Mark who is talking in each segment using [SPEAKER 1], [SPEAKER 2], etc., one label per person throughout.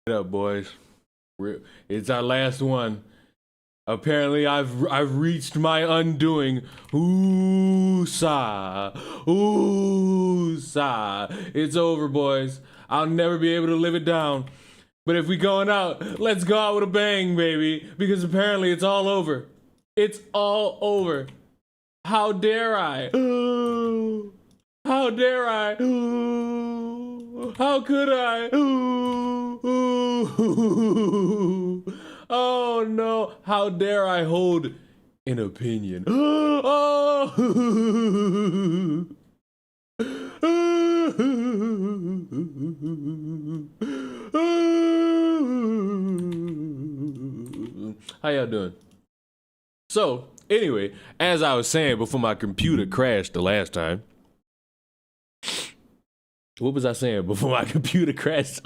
[SPEAKER 1] Up, boys. It's our last one. Apparently, I've reached my undoing. Ooh-sa. Ooh-sa. It's over, boys. I'll never be able to live it down. But if we going out, let's go out with a bang, baby. Because apparently it's all over. It's all over. How dare I? Ooh. How dare I? Ooh. How could I? Ooh. Ooh. Oh no, how dare I hold an opinion? Oh. How y'all doing? So, anyway, as I was saying before my computer crashed the last time. What was I saying before my computer crashed?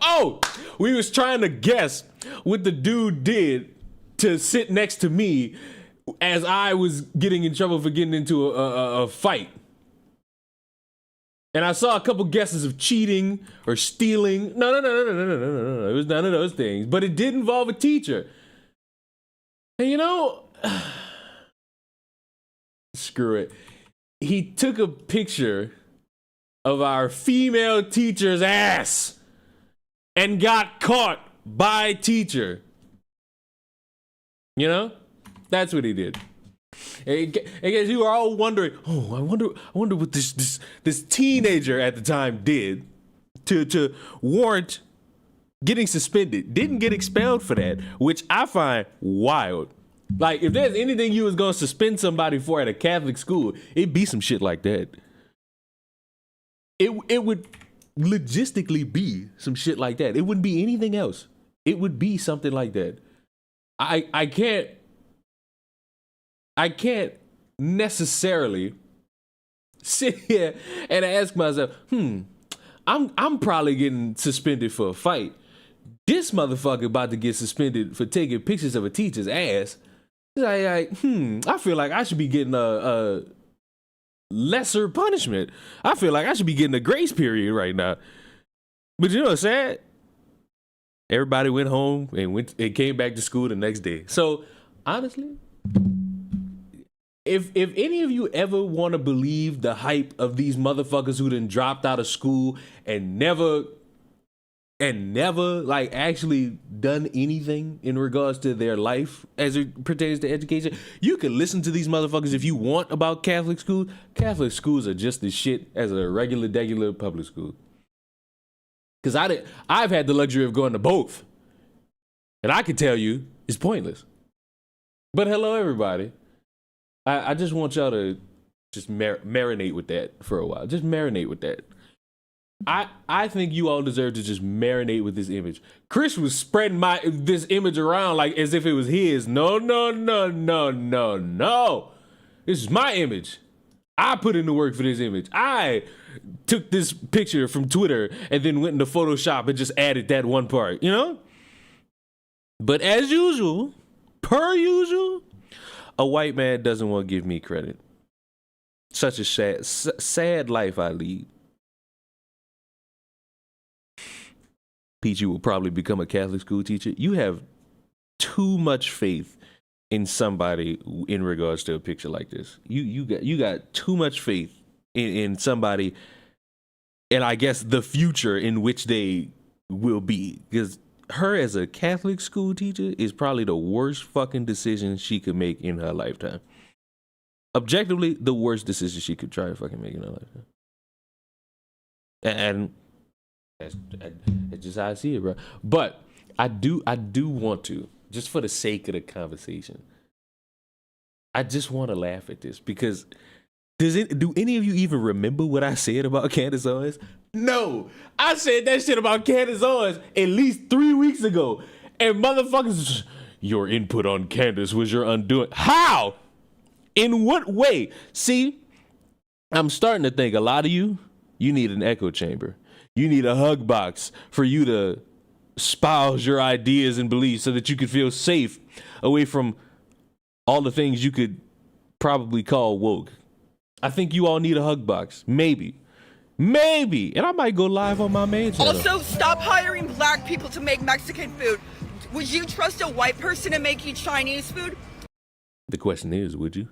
[SPEAKER 1] Oh, we was trying to guess what the dude did to sit next to me as I was getting in trouble for getting into a fight. And I saw a couple guesses of cheating or stealing. No. It was none of those things. But it did involve a teacher. And you know, screw it. He took a picture of our female teacher's ass and got caught by teacher. You know? That's what he did. I guess you were all wondering, oh, I wonder what this teenager at the time did to warrant getting suspended. Didn't get expelled for that, which I find wild. Like, if there's anything you was gonna suspend somebody for at a Catholic school, it'd be some shit like that. It would logistically be some shit like that. It wouldn't be anything else. It would be something like that. I can't necessarily sit here and ask myself, I'm probably getting suspended for a fight. This motherfucker about to get suspended for taking pictures of a teacher's ass. I feel like I should be getting a lesser punishment. I feel like I should be getting a grace period right now. But you know what's sad? Everybody went home and came back to school the next day. So honestly, if any of you ever want to believe the hype of these motherfuckers who done dropped out of school and never like actually done anything in regards to their life as it pertains to education, you can listen to these motherfuckers if you want about Catholic schools. Catholic schools are just as shit as a regular public school. Because I've had the luxury of going to both. And I can tell you, it's pointless. But hello, everybody. I just want y'all to just marinate with that for a while. Just marinate with that. I think you all deserve to just marinate with this image. Chris was spreading this image around like as if it was his. No. This is my image. I put in the work for this image. I took this picture from Twitter and then went into Photoshop and just added that one part, you know? But as usual, per usual, a white man doesn't want to give me credit. Such a sad life I lead. Pete, you will probably become a Catholic school teacher. You have too much faith in somebody in regards to a picture like this. You got too much faith in somebody, and I guess the future in which they will be. Because her as a Catholic school teacher is probably the worst fucking decision she could make in her lifetime. Objectively, the worst decision she could try to fucking make in her lifetime. And that's just how I see it, bro. But I do want to, just for the sake of the conversation, I just want to laugh at this because do any of you even remember what I said about Candace Owens? No, I said that shit about Candace Owens at least 3 weeks ago, and motherfuckers, your input on Candace was your undoing. How? In what way? See, I'm starting to think a lot of you need an echo chamber. You need a hug box for you to espouse your ideas and beliefs so that you could feel safe away from all the things you could probably call woke. I think you all need a hug box. Maybe Maybe. And I might go live on my main channel.
[SPEAKER 2] Also, stop hiring black people to make Mexican food. Would you trust a white person to make you Chinese food?
[SPEAKER 1] The question is, would you?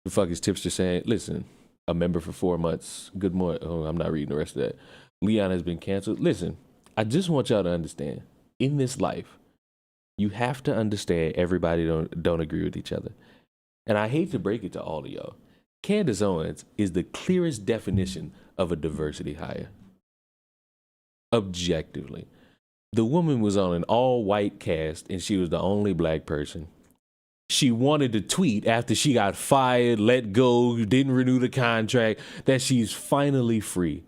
[SPEAKER 1] The fuck is Tipster saying? Listen, a member for 4 months. Good morning. Oh, I'm not reading the rest of that. Leon has been canceled. Listen, I just want y'all to understand. In this life, you have to understand everybody don't agree with each other. And I hate to break it to all of y'all. Candace Owens is the clearest definition of a diversity hire. Objectively. The woman was on an all-white cast and she was the only black person. She wanted to tweet after she got fired, let go, didn't renew the contract, that she's finally free.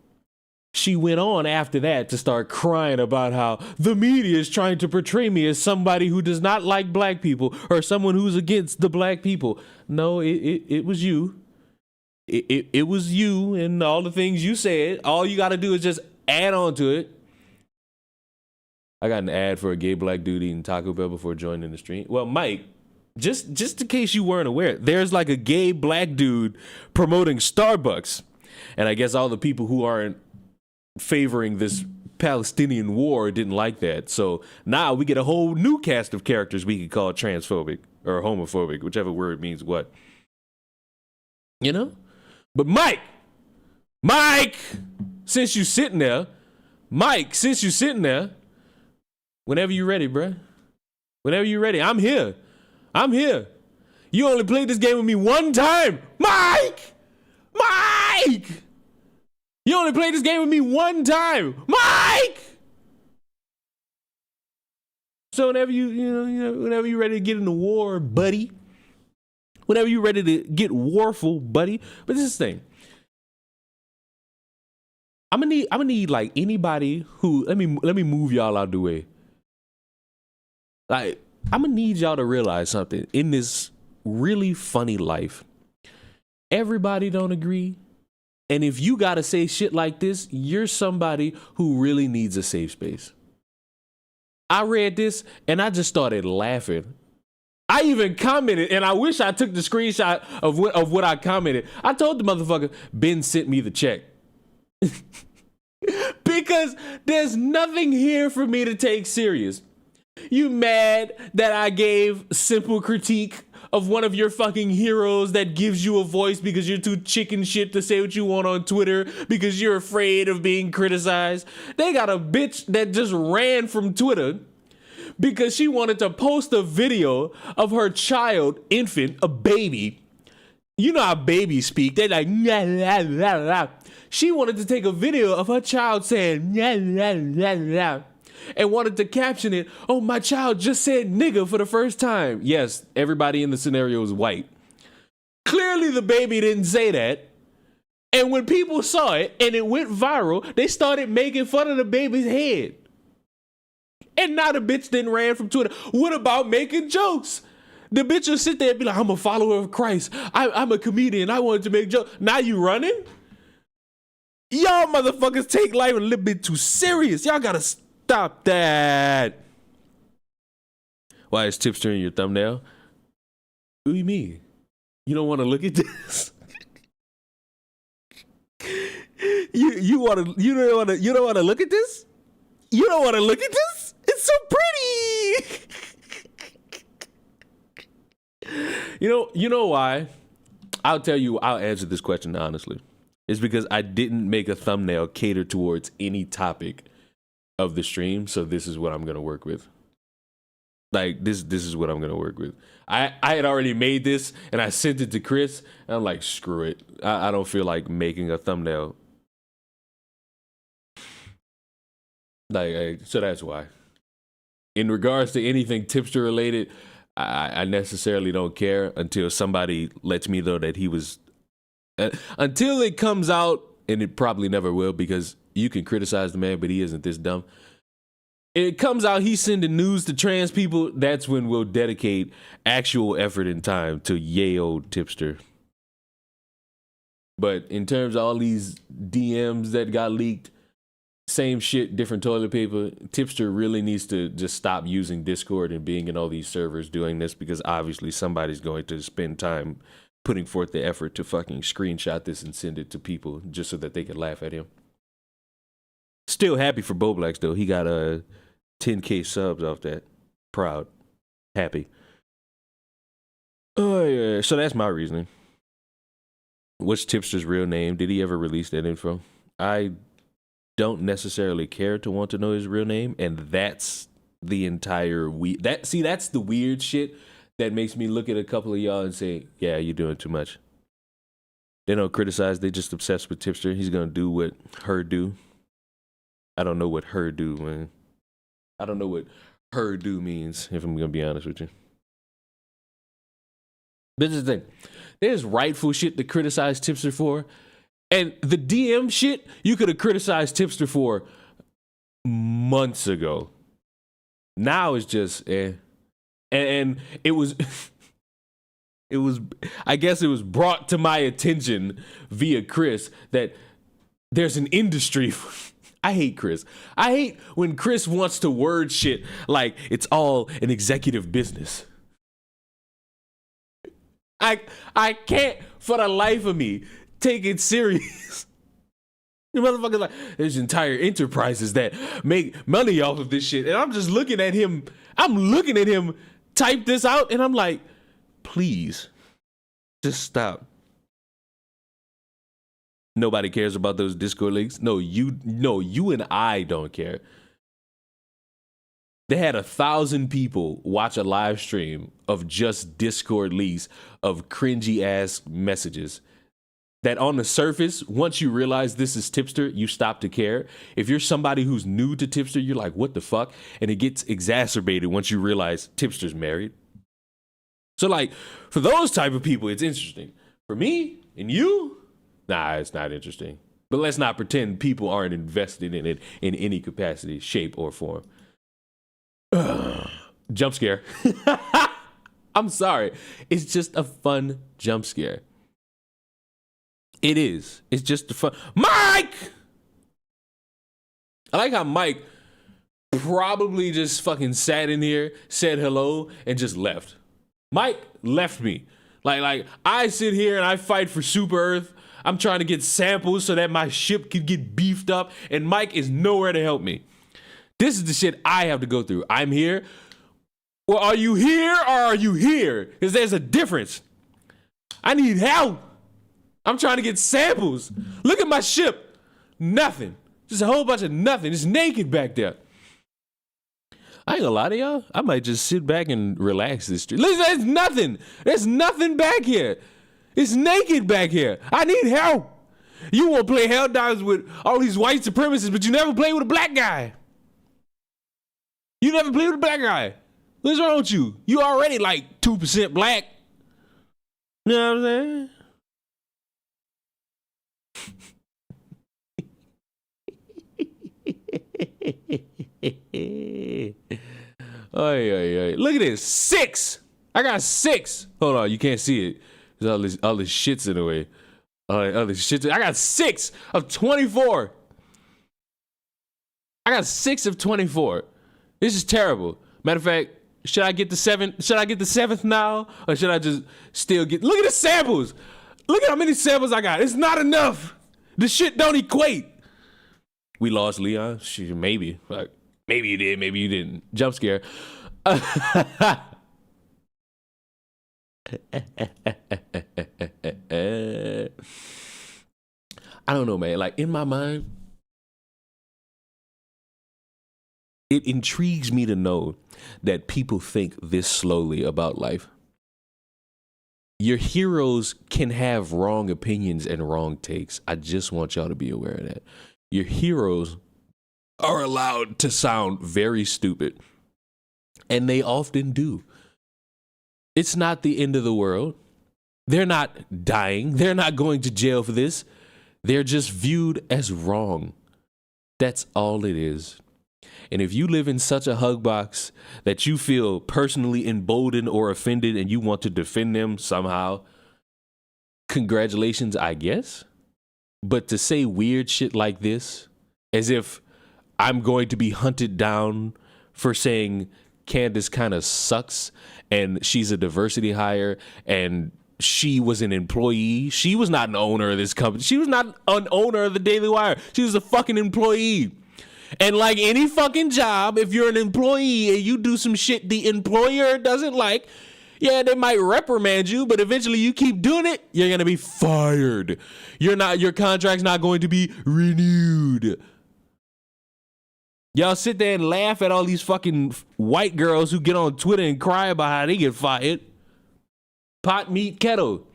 [SPEAKER 1] She went on after that to start crying about how the media is trying to portray me as somebody who does not like black people or someone who's against the black people. No, it was you. It was you and all the things you said. All you got to do is just add on to it. I got an ad for a gay black dude eating Taco Bell before joining the stream. Well, Mike, just in case you weren't aware, there's like a gay black dude promoting Starbucks. And I guess all the people who aren't favoring this Palestinian war didn't like that. So now we get a whole new cast of characters we could call transphobic or homophobic, whichever word means what. You know? But Mike, since you sitting there, whenever you're ready, bruh. Whenever you're ready, I'm here. You only played this game with me one time. Mike! You only played this game with me one time. Mike! So whenever whenever you're ready to get into war, buddy. Whenever you're ready to get warful, buddy. But this is the thing. I'm gonna need like anybody who let me move y'all out the way. Like, I'm gonna need y'all to realize something in this really funny life. Everybody don't agree. And if you gotta say shit like this, you're somebody who really needs a safe space. I read this and I just started laughing. I even commented, and I wish I took the screenshot of what I commented. I told the motherfucker, Ben sent me the check. Because there's nothing here for me to take serious. You mad that I gave simple critique of one of your fucking heroes that gives you a voice because you're too chicken shit to say what you want on Twitter because you're afraid of being criticized? They got a bitch that just ran from Twitter because she wanted to post a video of her child, infant, a baby. You know how babies speak. They're like, nah, nah, nah, nah. She wanted to take a video of her child saying, nah, nah, nah, nah, and wanted to caption it, oh, my child just said nigga for the first time. Yes, everybody in the scenario is white. Clearly the baby didn't say that. And when people saw it and it went viral, they started making fun of the baby's head. And now the bitch then ran from Twitter. What about making jokes? The bitch will sit there and be like, I'm a follower of Christ. I'm a comedian. I wanted to make jokes. Now you running? Y'all motherfuckers take life a little bit too serious. Y'all gotta stop that. Why is Tipster in your thumbnail? What do you mean? You don't want to look at this? You don't want to look at this? You don't want to look at this? It's so pretty. You know why? I'll answer this question honestly. It's because I didn't make a thumbnail cater towards any topic of the stream, so this is what I'm gonna work with. Like this is what I'm gonna work with. I had already made this and I sent it to Chris and I'm like, screw it. I don't feel like making a thumbnail. So that's why. In regards to anything Tipster related, I necessarily don't care until somebody lets me know that he was. Until it comes out, and it probably never will because you can criticize the man, but he isn't this dumb. It comes out, he's sending news to trans people. That's when we'll dedicate actual effort and time to yay old Tipster. But in terms of all these DMs that got leaked, same shit, different toilet paper. Tipster really needs to just stop using Discord and being in all these servers doing this because obviously somebody's going to spend time putting forth the effort to fucking screenshot this and send it to people just so that they could laugh at him. Still happy for Boblax though. He got 10K subs off that. Proud. Happy. Oh yeah. So that's my reasoning. What's Tipster's real name? Did he ever release that info? I don't necessarily care to want to know his real name, and that's the entire that's the weird shit that makes me look at a couple of y'all and say, yeah, you're doing too much. They don't criticize, they just obsessed with Tipster. He's gonna do what her do. I don't know what her do, man. I don't know what her do means, if I'm gonna be honest with you. But this is the thing. There's rightful shit to criticize Tipster for. And the DM shit, you could have criticized Tipster for months ago. Now it's just, And it was, I guess it was brought to my attention via Chris that there's an industry. I hate Chris. I hate when Chris wants to word shit like it's all an executive business. I can't for the life of me take it serious. The motherfucker's like, there's entire enterprises that make money off of this shit. And I'm just looking at him. I'm looking at him type this out and I'm like, please, just stop. Nobody cares about those Discord links. No, you and I don't care. They had 1,000 people watch a live stream of just Discord leaks of cringy ass messages that on the surface, once you realize this is Tipster, you stop to care. If you're somebody who's new to Tipster, you're like, what the fuck? And it gets exacerbated once you realize Tipster's married. So like, for those type of people, it's interesting. For me and you, nah, it's not interesting. But let's not pretend people aren't invested in it in any capacity, shape, or form. Jump scare. I'm sorry. It's just a fun jump scare. It is. It's just a fun. Mike! I like how Mike probably just fucking sat in here, said hello, and just left. Mike left me. Like I sit here and I fight for Super Earth. I'm trying to get samples so that my ship could get beefed up, and Mike is nowhere to help me. This is the shit I have to go through. I'm here. Well, are you here or are you here? Because there's a difference. I need help. I'm trying to get samples. Look at my ship. Nothing. Just a whole bunch of nothing. It's naked back there. I ain't gonna lie to y'all. I might just sit back and relax this street. Listen, there's nothing. There's nothing back here. It's naked back here. I need help. You want to play Helldivers with all these white supremacists, but you never play with a black guy. You never play with a black guy. What's wrong with you? You already like 2% black. You know what I'm saying? Oy. Look at this. 6. I got 6. Hold on, you can't see it. There's all this shit's in the way. All this shit. I got 6 of 24. I got 6 of 24. This is terrible. Matter of fact, should I get the 7? Should I get the 7th now? Or should I just still get... Look at the samples. Look at how many samples I got. It's not enough. The shit don't equate. We lost Leon? Shit, maybe. Like, maybe you did, maybe you didn't. Jump scare. I don't know, man. Like, in my mind, it intrigues me to know that people think this slowly about life. Your heroes can have wrong opinions and wrong takes. I just want y'all to be aware of that. Your heroes are allowed to sound very stupid, and they often do. It's not the end of the world. They're not dying. They're not going to jail for this. They're just viewed as wrong. That's all it is. And if you live in such a hug box that you feel personally emboldened or offended and you want to defend them somehow, congratulations, I guess. But to say weird shit like this, as if I'm going to be hunted down for saying Candace kind of sucks and she's a diversity hire and she was an employee. She was not an owner of this company. She was not an owner of the Daily Wire. She was a fucking employee. And like any fucking job, if you're an employee and you do some shit the employer doesn't like, yeah, they might reprimand you, but eventually you keep doing it, you're going to be fired. Your contract's not going to be renewed. Y'all sit there and laugh at all these fucking white girls who get on Twitter and cry about how they get fired. Pot, meat, kettle.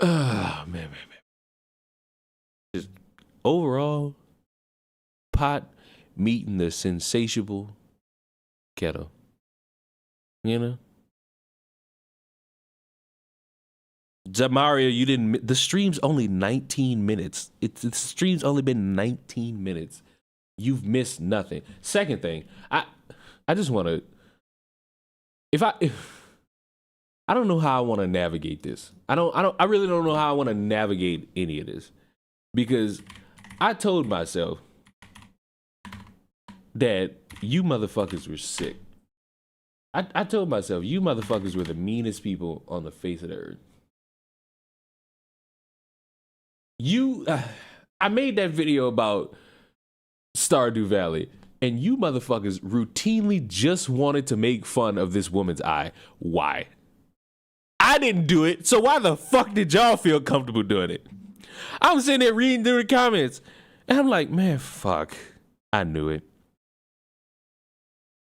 [SPEAKER 1] Man. Just overall, pot, meat, and the sensatiable kettle. You know? Zamaria, you didn't. The stream's only 19 minutes. The stream's only been 19 minutes. You've missed nothing. Second thing, I just want to. I don't know how I want to navigate this. I really don't know how I want to navigate any of this, because I told myself that you motherfuckers were sick. I told myself you motherfuckers were the meanest people on the face of the earth. I made that video about Stardew Valley, and you motherfuckers routinely just wanted to make fun of this woman's eye. Why? I didn't do it, so why the fuck did y'all feel comfortable doing it? I'm sitting there reading through the comments, and I'm like, man, fuck. I knew it.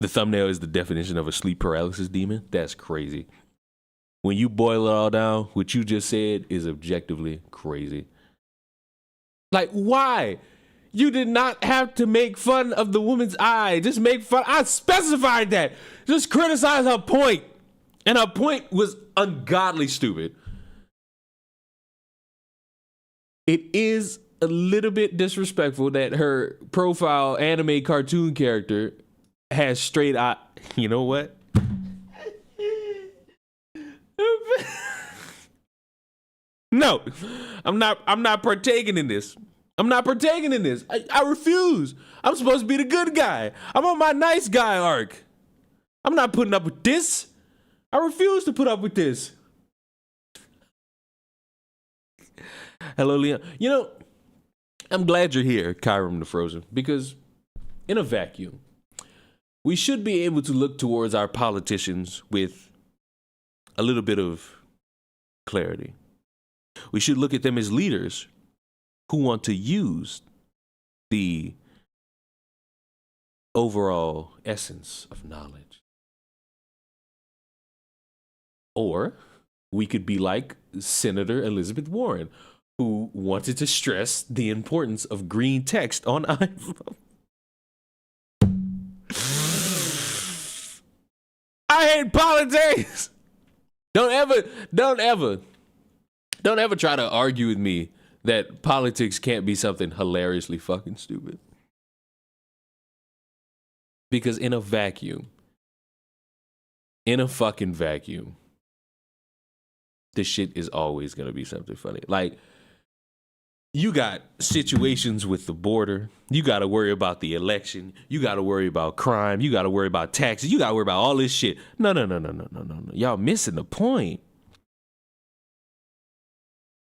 [SPEAKER 1] The thumbnail is the definition of a sleep paralysis demon. That's crazy. When you boil it all down, what you just said is objectively crazy. Like, why? You did not have to make fun of the woman's eye. Just make fun. I specified that. Just criticize her point. And her point was ungodly stupid. It is a little bit disrespectful that her profile anime cartoon character has straight eye. You know what? No, I'm not partaking in this. I'm not partaking in this. I refuse. I'm supposed to be the good guy. I'm on my nice guy arc. I'm not putting up with this. I refuse to put up with this. Hello, Leon. You know, I'm glad you're here, Kyram the Frozen, because in a vacuum, we should be able to look towards our politicians with a little bit of clarity. We should look at them as leaders who want to use the overall essence of knowledge. Or we could be like Senator Elizabeth Warren, who wanted to stress the importance of green text on iPhone. I hate politics. Don't ever try to argue with me that politics can't be something hilariously fucking stupid. Because in a fucking vacuum, this shit is always gonna be something funny. Like, you got situations with the border. You got to worry about the election. You got to worry about crime. You got to worry about taxes. You got to worry about all this shit. No. Y'all missing the point.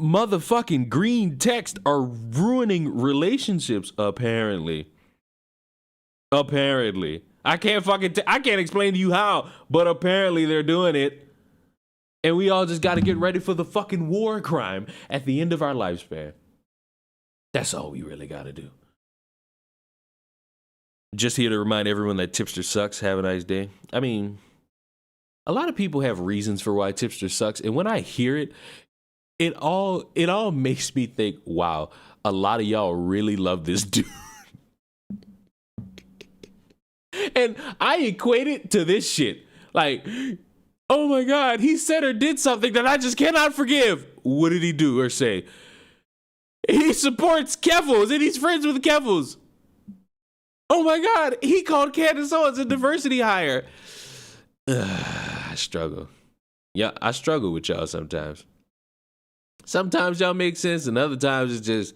[SPEAKER 1] Motherfucking green text are ruining relationships, apparently. I can't I can't explain to you how, but apparently they're doing it. And we all just got to get ready for the fucking war crime at the end of our lifespan. That's all we really got to do. Just here to remind everyone that Tipster sucks. Have a nice day. I mean, a lot of people have reasons for why Tipster sucks. And when I hear it, it all makes me think, wow, a lot of y'all really love this dude. And I equate it to this shit. Like, oh my God, he said or did something that I just cannot forgive. What did he do or say? He supports Keffels and he's friends with Keffels. Oh my God, he called Candace Owens a diversity hire. I struggle. Yeah, I struggle with y'all sometimes. Sometimes y'all make sense and other times it's just,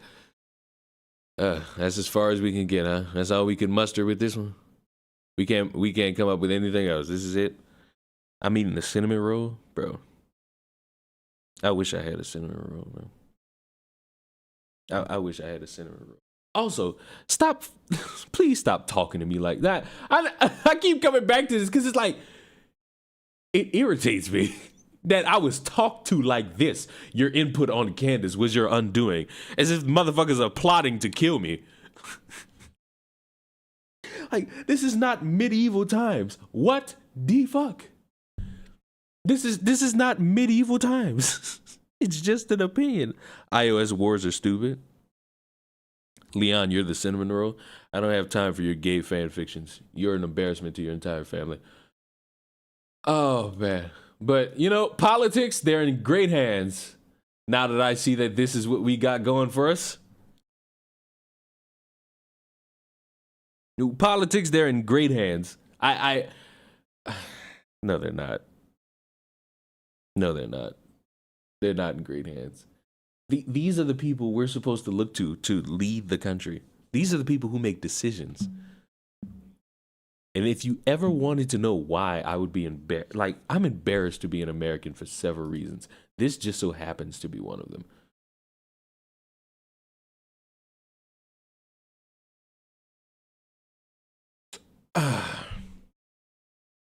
[SPEAKER 1] that's as far as we can get, huh? That's all we can muster with this one. We can't come up with anything else. This is it. I'm eating the cinnamon roll, bro. I wish I had a cinnamon roll, bro. I wish I had a cinnamon roll. Also, please stop talking to me like that. I keep coming back to this because it's like, it irritates me that I was talked to like this. Your input on Candace was your undoing, as if motherfuckers are plotting to kill me. Like, this is not medieval times. What the fuck? This is not medieval times. It's just an opinion. iOS wars are stupid. Leon, you're the cinnamon roll. I don't have time for your gay fan fictions. You're an embarrassment to your entire family. Oh, man. But, you know, politics, they're in great hands. Now that I see that this is what we got going for us. Politics, they're in great hands. No, they're not. No, they're not. They're not in great hands. These are the people we're supposed to look to lead the country. These are the people who make decisions. And if you ever wanted to know why I would be embarrassed, like, I'm embarrassed to be an American for several reasons. This just so happens to be one of them.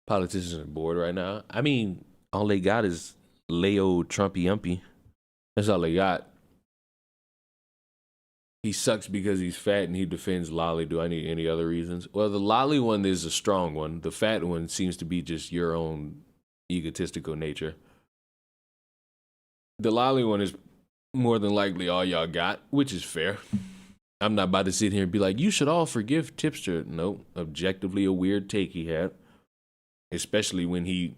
[SPEAKER 1] Politicians are bored right now. I mean, all they got is Leo Trumpy Umpy. That's all they got. He sucks because he's fat and he defends Lolly. Do I need any other reasons? Well, the Lolly one is a strong one. The fat one seems to be just your own egotistical nature. The Lolly one is more than likely all y'all got, which is fair. I'm not about to sit here and be like, you should all forgive Tipster. No, objectively a weird take he had. Especially when he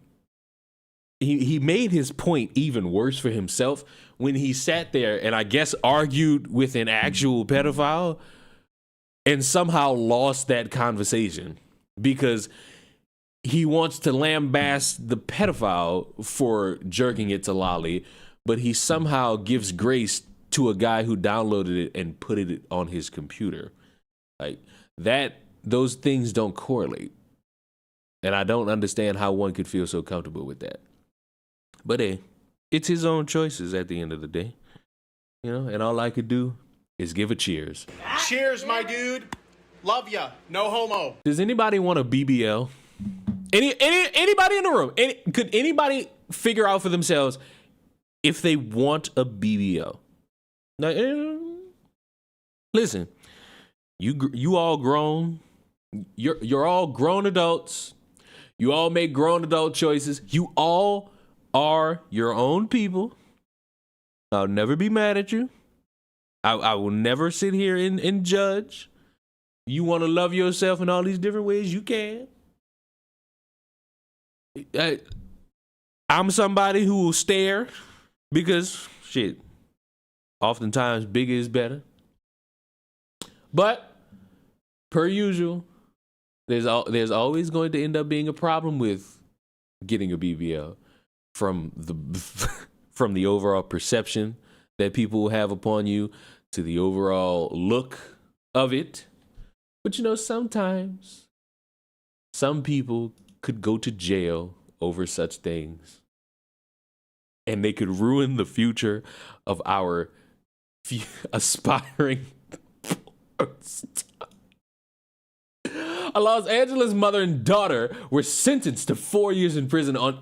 [SPEAKER 1] made his point even worse for himself when he sat there and I guess argued with an actual pedophile and somehow lost that conversation because he wants to lambaste the pedophile for jerking it to Lolly, but he somehow gives grace to a guy who downloaded it and put it on his computer. Like that, those things don't correlate. And I don't understand how one could feel so comfortable with that. But hey, it's his own choices at the end of the day. You know, and all I could do is give a cheers.
[SPEAKER 3] Cheers, my dude. Love ya. No homo.
[SPEAKER 1] Does anybody want a BBL? Anybody in the room? Could anybody figure out for themselves if they want a BBL? Now, listen, you all grown. You're all grown adults. You all make grown adult choices. You all are your own people. I'll never be mad at you. I will never sit here and judge. You want to love yourself in all these different ways, you can. I'm somebody who will stare because, shit, oftentimes bigger is better. But, per usual, there's always going to end up being a problem with getting a BBL from the overall perception that people have upon you to the overall look of it. But you know, sometimes some people could go to jail over such things, and they could ruin the future of our aspiring porn stars. A Los Angeles mother and daughter were sentenced to 4 years in prison on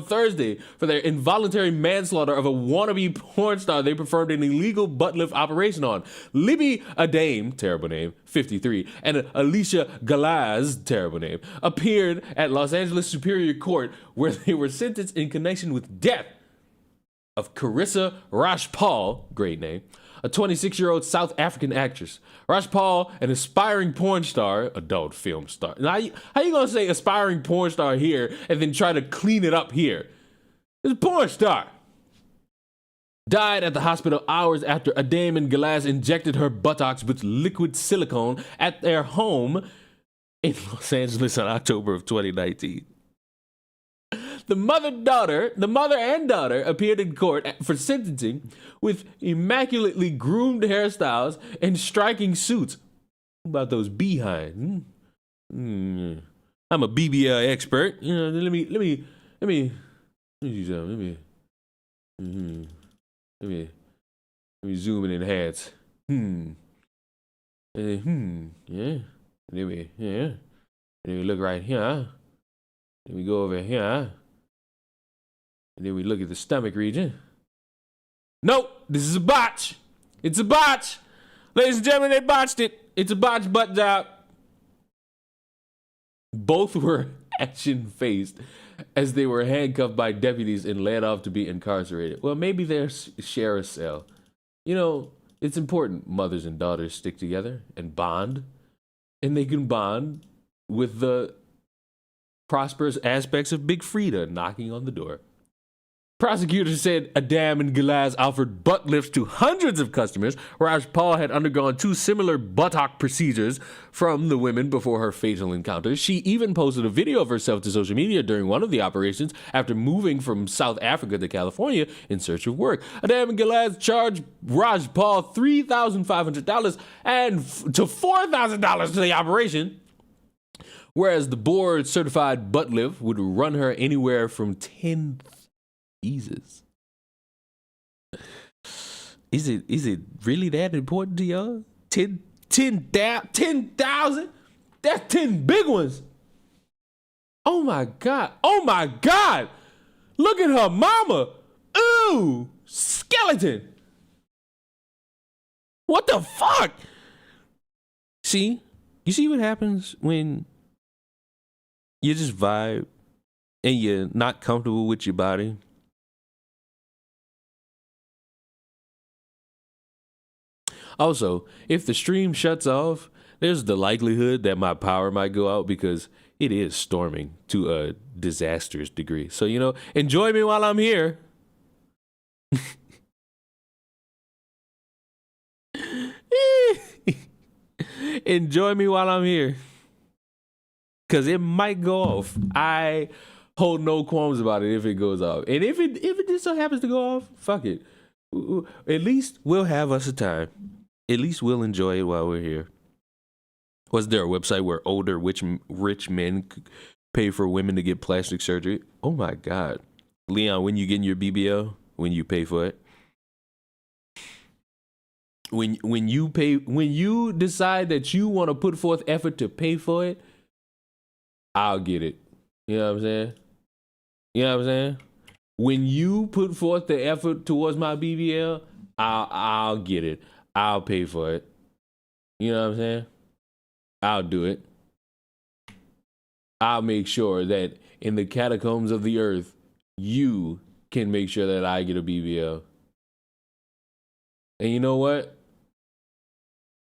[SPEAKER 1] Thursday for their involuntary manslaughter of a wannabe porn star they performed an illegal butt lift operation on. Libby Adame, terrible name, 53, and Alicia Galaz, terrible name, appeared at Los Angeles Superior Court where they were sentenced in connection with death of Carissa Rajpal, great name, a 26-year-old South African actress. Rajpal, an aspiring porn star, adult film star. Now, how you gonna say aspiring porn star here and then try to clean it up here? It's a porn star. Died at the hospital hours after Adame and Galaz injected her buttocks with liquid silicone at their home in Los Angeles in October of 2019. The mother and daughter appeared in court for sentencing with immaculately groomed hairstyles and striking suits. What about those behinds? I'm a BBL expert. You know, let me do something. Mhm. Let me zoom and enhance. Yeah. Yeah. Then we look right here. Then we go over here. And then we look at the stomach region. Nope, this is a botch. It's a botch. Ladies and gentlemen, they botched it. It's a botch butt job. Both were ashen-faced as they were handcuffed by deputies and led off to be incarcerated. Well, maybe they'll share a cell. You know, it's important mothers and daughters stick together and bond. And they can bond with the prosperous aspects of Big Frida knocking on the door. Prosecutors said Adam and Gilaz offered butt lifts to hundreds of customers, whereas Paul had undergone 2 similar buttock procedures from the women before her fatal encounter. She even posted a video of herself to social media during one of the operations after moving from South Africa to California in search of work. Adam and Gilaz charged Raj Paul $3,500 and to $4,000 to the operation, whereas the board certified butt lift would run her anywhere from 10. Jesus. Is it really that important to y'all? 10,000? That's 10 big ones. Oh my God. Oh my God. Look at her mama. Ooh, skeleton. What the fuck? See? You see what happens when you just vibe and you're not comfortable with your body? Also, if the stream shuts off, there's the likelihood that my power might go out because it is storming to a disastrous degree. So, you know, enjoy me while I'm here. Enjoy me while I'm here. Because it might go off. I hold no qualms about it if it goes off. And if it just so happens to go off, fuck it. At least we'll have us a time. At least we'll enjoy it while we're here. Was there a website where older rich men pay for women to get plastic surgery? Oh my God. Leon, when you getting your BBL? When you pay for it? When you decide that you want to put forth effort to pay for it, I'll get it. You know what I'm saying? You know what I'm saying? When you put forth the effort towards my BBL, I'll get it. I'll pay for it. You know what I'm saying? I'll do it. I'll make sure that in the catacombs of the earth, you can make sure that I get a BBL. And you know what?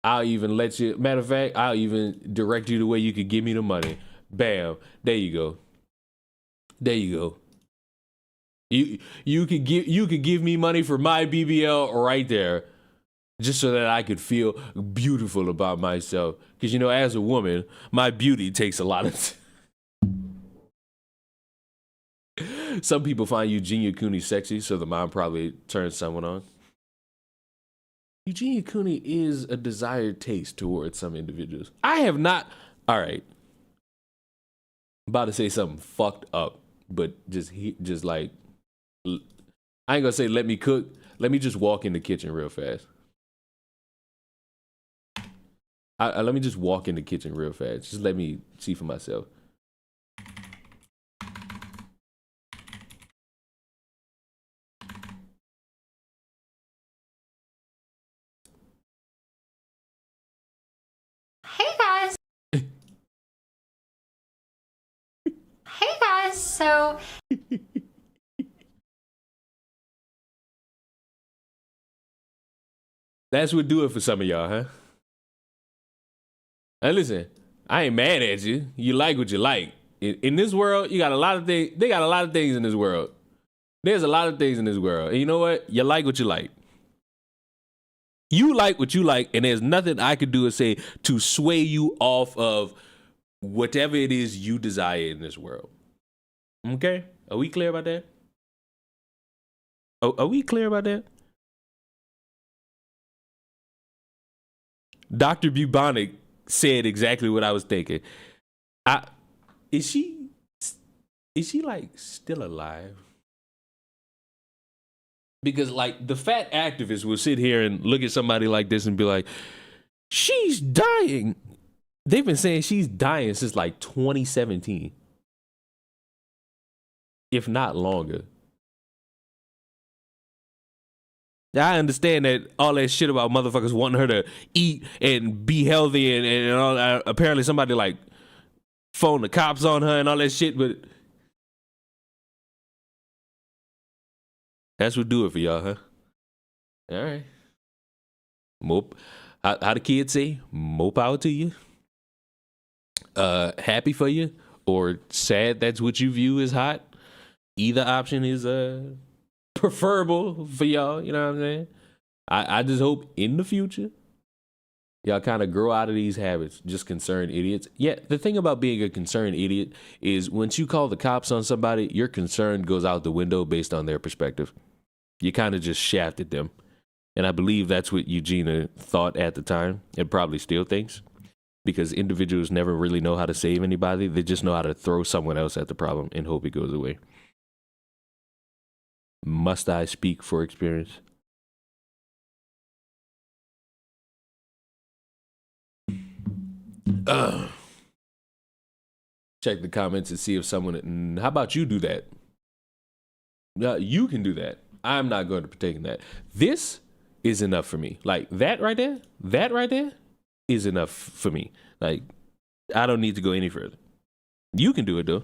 [SPEAKER 1] I'll even let you, matter of fact, I'll even direct you the way you could give me the money. Bam. There you go. There you go. You could give me money for my BBL right there, just so that I could feel beautiful about myself. Because, you know, as a woman, my beauty takes a lot of Some people find Eugenia Cooney sexy, so the mom probably turned someone on. Eugenia Cooney is a desired taste towards some individuals. I have not. All right. I'm about to say something fucked up, but just like, I ain't gonna say let me cook. Let me just walk in the kitchen real fast. Let me just walk in the kitchen real fast. Just let me see for myself.
[SPEAKER 4] Hey guys. Hey guys, so
[SPEAKER 1] That's what do it for some of y'all, huh? And listen, I ain't mad at you. You like what you like. In this world, you got a lot of things. They got a lot of things in this world. There's a lot of things in this world. And you know what? You like what you like. You like what you like, and there's nothing I could do or say to sway you off of whatever it is you desire in this world. Okay? Are we clear about that? Are we clear about that? Dr. Bubonic said exactly what I was thinking. is she like still alive? Because like the fat activists will sit here and look at somebody like this and be like, she's dying. They've been saying she's dying since like 2017, if not longer. I understand that all that shit about motherfuckers wanting her to eat and be healthy and all that. Apparently somebody like phoned the cops on her and all that shit, but that's what do it for y'all, huh? All right. Mope. How the kids say? More power to you. Happy for you or sad that's what you view as hot. Either option is preferable for y'all, you know what I'm saying? I just hope in the future y'all kind of grow out of these habits, just concerned idiots. Yeah, the thing about being a concerned idiot is once you call the cops on somebody, your concern goes out the window based on their perspective. You kind of just shafted them. And I believe that's what Eugenia thought at the time and probably still thinks, because individuals never really know how to save anybody. They just know how to throw someone else at the problem and hope it goes away. Must I speak for experience? Check the comments and see if someone. How about you do that? You can do that. I'm not going to partake in that. This is enough for me. Like that right there is enough for me. Like I don't need to go any further. You can do it though.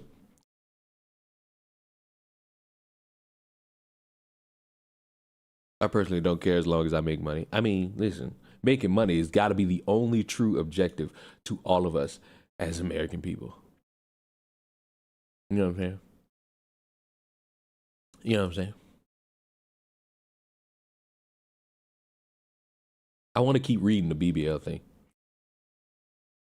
[SPEAKER 1] I personally don't care as long as I make money. I mean, listen, making money has got to be the only true objective to all of us as American people. You know what I'm saying? You know what I'm saying? I want to keep reading the BBL thing.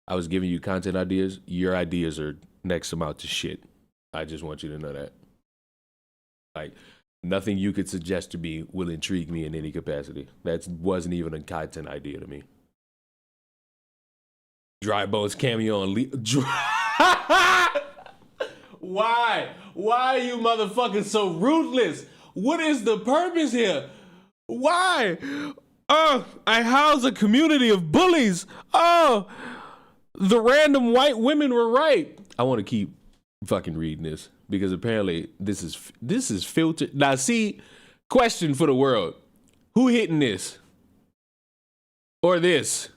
[SPEAKER 1] I was giving you content ideas. Your ideas are next amount to shit. I just want you to know that. Like, nothing you could suggest to me will intrigue me in any capacity. That wasn't even a content idea to me. Dry Bones cameo on Why? Why are you motherfuckers so ruthless? What is the purpose here? Why? Oh, I house a community of bullies. Oh, the random white women were right. I want to keep fucking reading this because apparently this is filtered. Now see, question for the world. Who hitting this? Or this?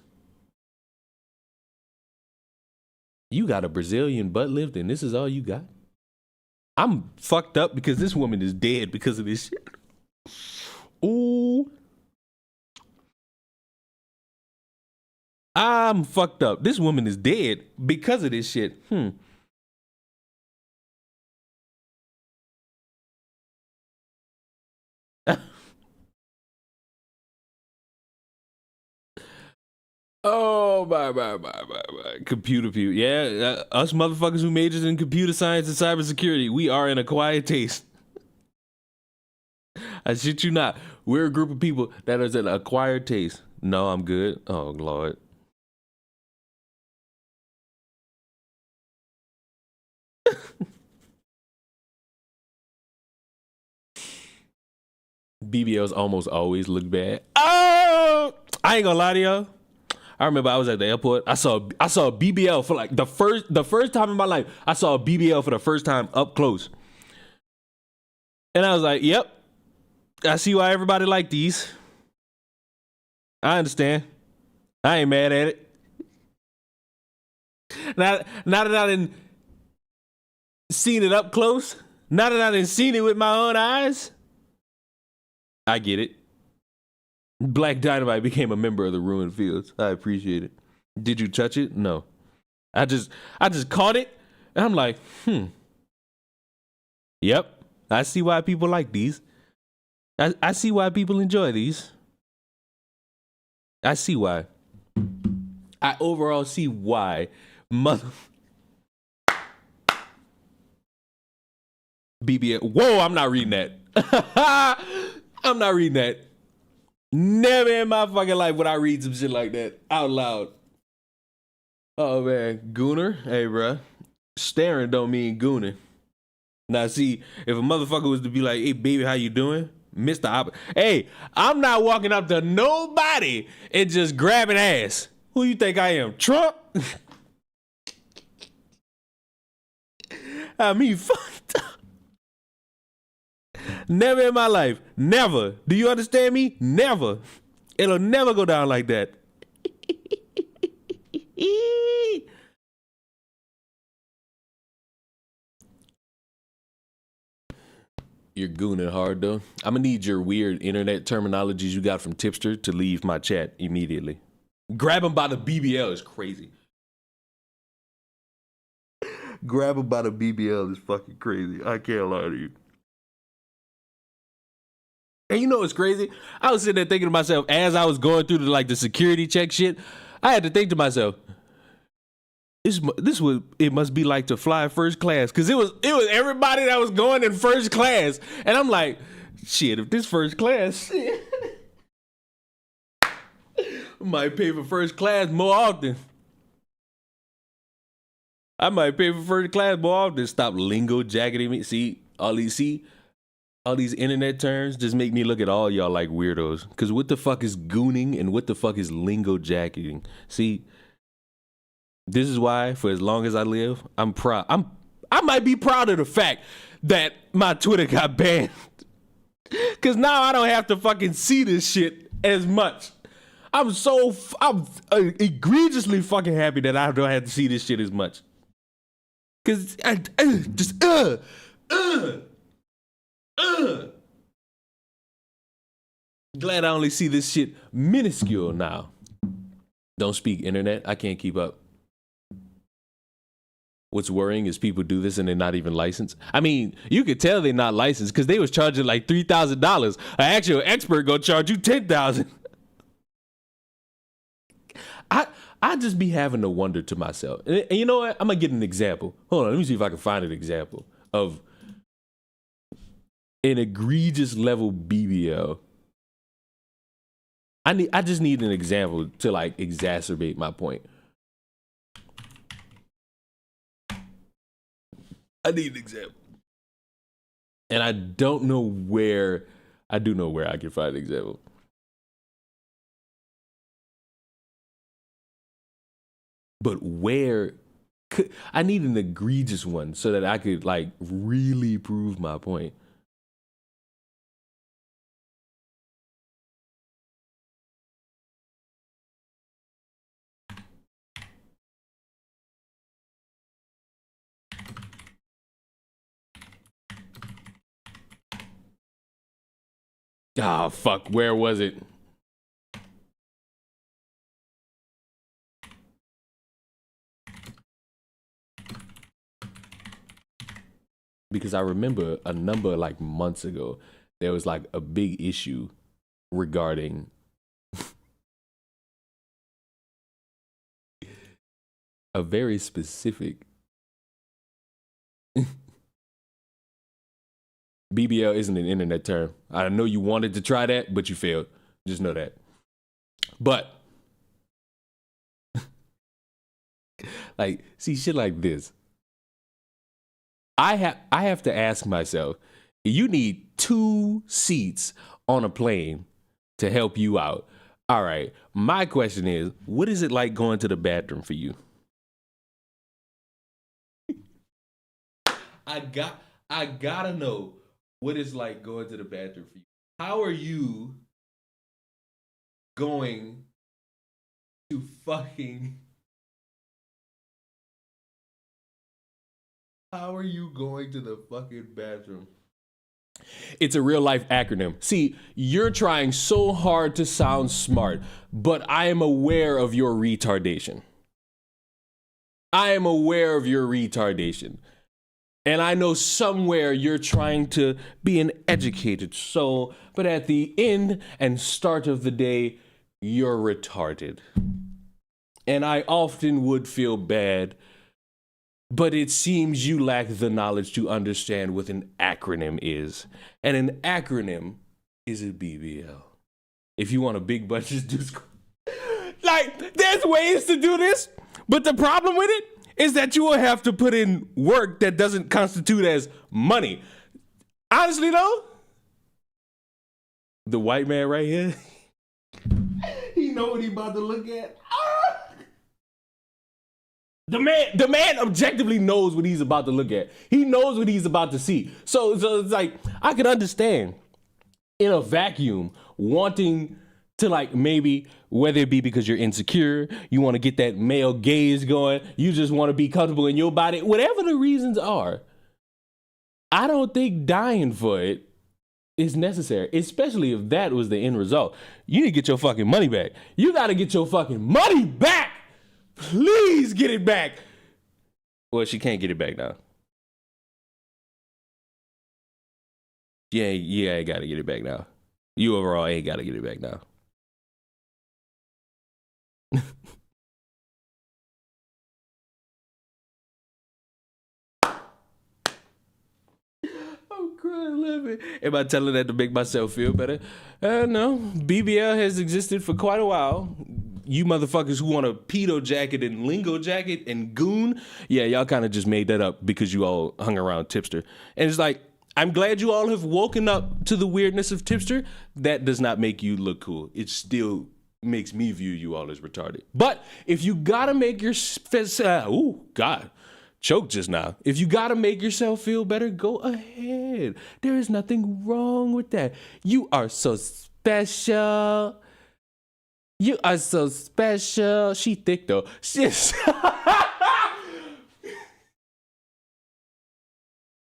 [SPEAKER 1] You got a Brazilian butt lift and this is all you got? I'm fucked up because this woman is dead because of this shit. Ooh. I'm fucked up. This woman is dead because of this shit. Oh, my. Computer people. Yeah, us motherfuckers who majors in computer science and cybersecurity, we are in a quiet taste. I shit you not. We're a group of people that is an acquired taste. No, I'm good. Oh, Lord. BBLs almost always look bad. Oh, I ain't gonna lie to y'all. I remember I was at the airport. I saw a BBL for like the first time in my life. I saw a BBL for the first time up close, and I was like, "Yep, I see why everybody like these. I understand. I ain't mad at it. Now that I done seen it up close, now that I done seen it with my own eyes, I get it. Black Dynamite became a member of the Ruined Fields. I appreciate it. Did you touch it? No. I just caught it, and I'm like, Yep, I see why people like these. I see why people enjoy these. I see why. I overall see why BBL. Whoa, I'm not reading that. I'm not reading that. Never in my fucking life would I read some shit like that out loud. Oh man, Gooner, hey bruh. Staring don't mean gooning. Now, see, if a motherfucker was to be like, hey, baby, how you doing? Mr. Hey, I'm not walking up to nobody and just grabbing ass. Who you think I am, Trump? I mean, fucked up. Never in my life. Never. Do you understand me? Never. It'll never go down like that. You're gooning hard, though. I'm going to need your weird internet terminologies you got from Tipster to leave my chat immediately. Grab him by the BBL is crazy. Grab him by the BBL is fucking crazy. I can't lie to you. And you know what's crazy? I was sitting there thinking to myself, as I was going through the security check shit, I had to think to myself, this what it must be like to fly first class, because it was everybody that was going in first class, and I'm like, shit, if this first class, shit, I might pay for first class more often. Stop lingo jacketing me. See all these internet terms just make me look at all y'all like weirdos. Because what the fuck is gooning and what the fuck is lingo jacketing? See. This is why, for as long as I live, I'm proud. I might be proud of the fact that my Twitter got banned. Cause now I don't have to fucking see this shit as much. I'm egregiously fucking happy that I don't have to see this shit as much. Cause glad I only see this shit minuscule now. Don't speak internet. I can't keep up. What's worrying is people do this and they're not even licensed. I mean, you could tell they're not licensed because they was charging like $3,000. An actual expert gonna charge you $10,000. I just be having to wonder to myself. And you know what? I'm gonna get an example. Hold on, let me see if I can find an example of an egregious level BBL. I just need an example to like exacerbate my point. I need an example. And I don't know where. I do know where I can find an example. But where I need an egregious one so that I could like really prove my point. Ah, fuck, where was it? Because I remember a number like months ago, there was like a big issue regarding a very specific BBL isn't an internet term. I know you wanted to try that, but you failed. Just know that. But like, see shit like this. I have to ask myself, you need 2 seats on a plane to help you out. All right. My question is, what is it like going to the bathroom for you? I gotta know what it's like going to the bathroom for you. How are you going to fucking... How are you going to the fucking bathroom? It's a real life acronym. See, you're trying so hard to sound smart, but I am aware of your retardation. I am aware of your retardation. And I know somewhere you're trying to be an educated soul, but at the end and start of the day, you're retarded. And I often would feel bad, but it seems you lack the knowledge to understand what an acronym is. And an acronym is a BBL. If you want a big budget, just like, there's ways to do this, but the problem with it is that you will have to put in work that doesn't constitute as money. Honestly, though, the white man right here, he know what he about to look at. The man objectively knows what he's about to look at. He knows what he's about to see. So it's like, I can understand in a vacuum wanting to, like, maybe, whether it be because you're insecure, you want to get that male gaze going, you just want to be comfortable in your body, whatever the reasons are, I don't think dying for it is necessary, especially if that was the end result. You need to get your fucking money back. You got to get your fucking money back. Please get it back. Well, she can't get it back now. Yeah, I got to get it back now. You overall ain't got to get it back now. I'm crying laughing. Am I telling that to make myself feel better? No. BBL has existed for quite a while. You motherfuckers who want a pedo jacket and lingo jacket and goon, yeah, y'all kind of just made that up because you all hung around Tipster. And it's like, I'm glad you all have woken up to the weirdness of Tipster. That does not make you look cool. It still makes me view you all as retarded. But if you gotta make your choked just now. If you gotta make yourself feel better, go ahead. There is nothing wrong with that. You are so special. You are so special. She thick though.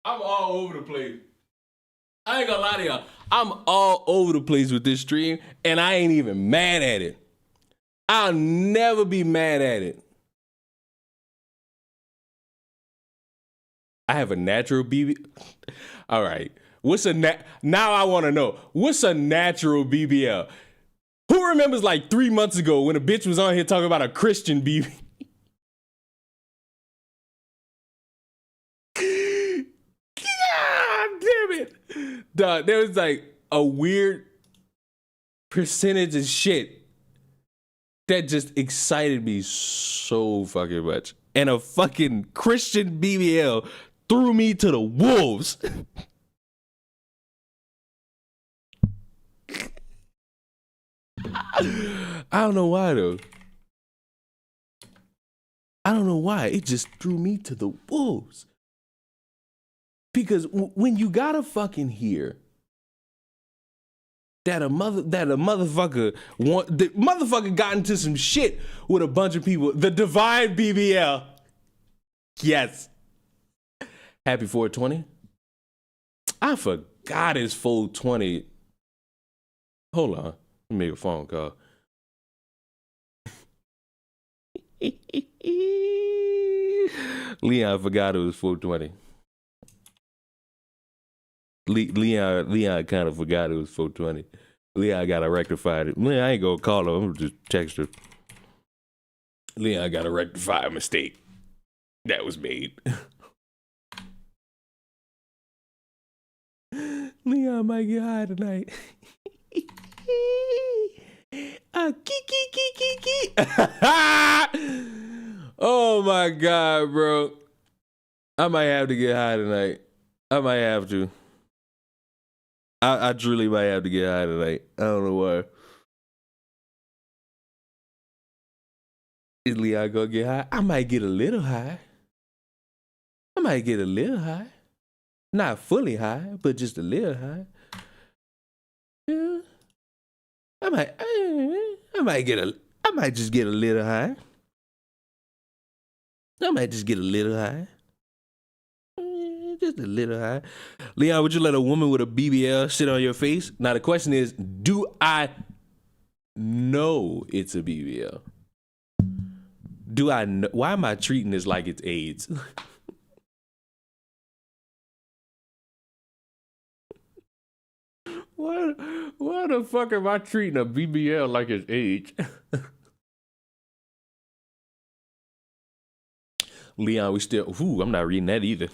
[SPEAKER 1] I'm all over the place. I ain't gonna lie to y'all. I'm all over the place with this stream, and I ain't even mad at it. I'll never be mad at it. I have a natural BB. All right. Now I want to know. What's a natural BBL? Who remembers like 3 months ago when a bitch was on here talking about a Christian BBL? God damn it. Dog, there was like a weird percentage of shit that just excited me so fucking much. And a fucking Christian BBL threw me to the wolves. I don't know why though. I don't know why. It just threw me to the wolves. Because when you gotta fucking hear that the motherfucker got into some shit with a bunch of people, the divine BBL. Yes. Happy 420. I forgot it's 420. Hold on. Let me make a phone call. Leon forgot it was 420. Leon kind of forgot it was 420. Leon gotta rectify it. Leon, I ain't gonna call her. I'm gonna just text her. Leon gotta rectify a mistake that was made. Leon might get high tonight. Kiki. Oh my God, bro. I might have to get high tonight. I might have to. I truly might have to get high tonight. I don't know why. Is Leon gonna get high? I might get a little high. Not fully high, but just a little high. Yeah. I might just get a little high. Just a little high. Leon, would you let a woman with a BBL sit on your face? Now the question is, do I know it's a BBL? Do I know? Why am I treating this like it's AIDS? Why the fuck am I treating a BBL like it's AIDS? Leon, I'm not reading that either.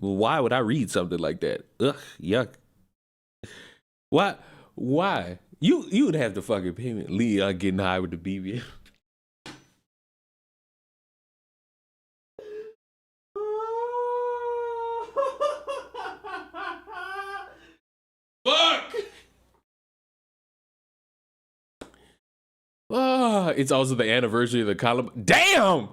[SPEAKER 1] Well, why would I read something like that? Ugh, yuck. Why? You would have to fucking pay me. Leon getting high with the BBL. Fuck! It's also the anniversary of the column. Damn!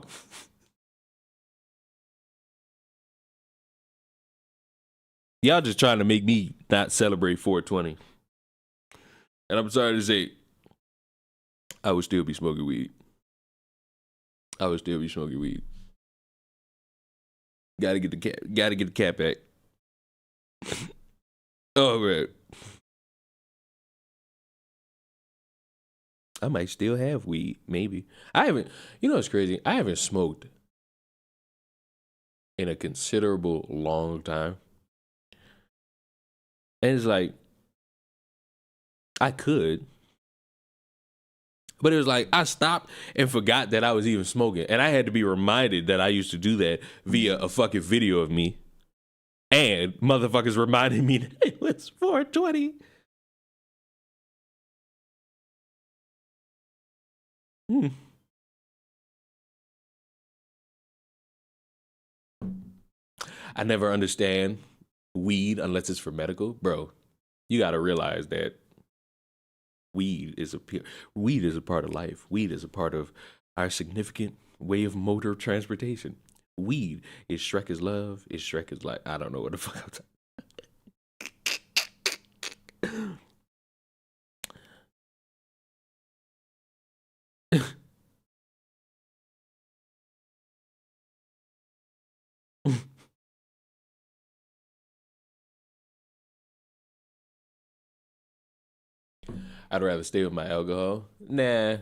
[SPEAKER 1] Y'all just trying to make me not celebrate 420. And I'm sorry to say, I would still be smoking weed. Gotta get the cat back. Oh man. I might still have weed, maybe. I haven't, you know what's crazy? I haven't smoked in a considerable long time. And it's like, I could. But it was like, I stopped and forgot that I was even smoking. And I had to be reminded that I used to do that via a fucking video of me. And motherfuckers reminded me that it was 420. I never understand weed unless it's for medical. Bro, you got to realize that weed is a part of life. Weed is a part of our significant way of motor transportation. Weed is Shrek is love. Is Shrek is like, I don't know what the fuck I'm talking. I'd rather stay with my alcohol. Nah.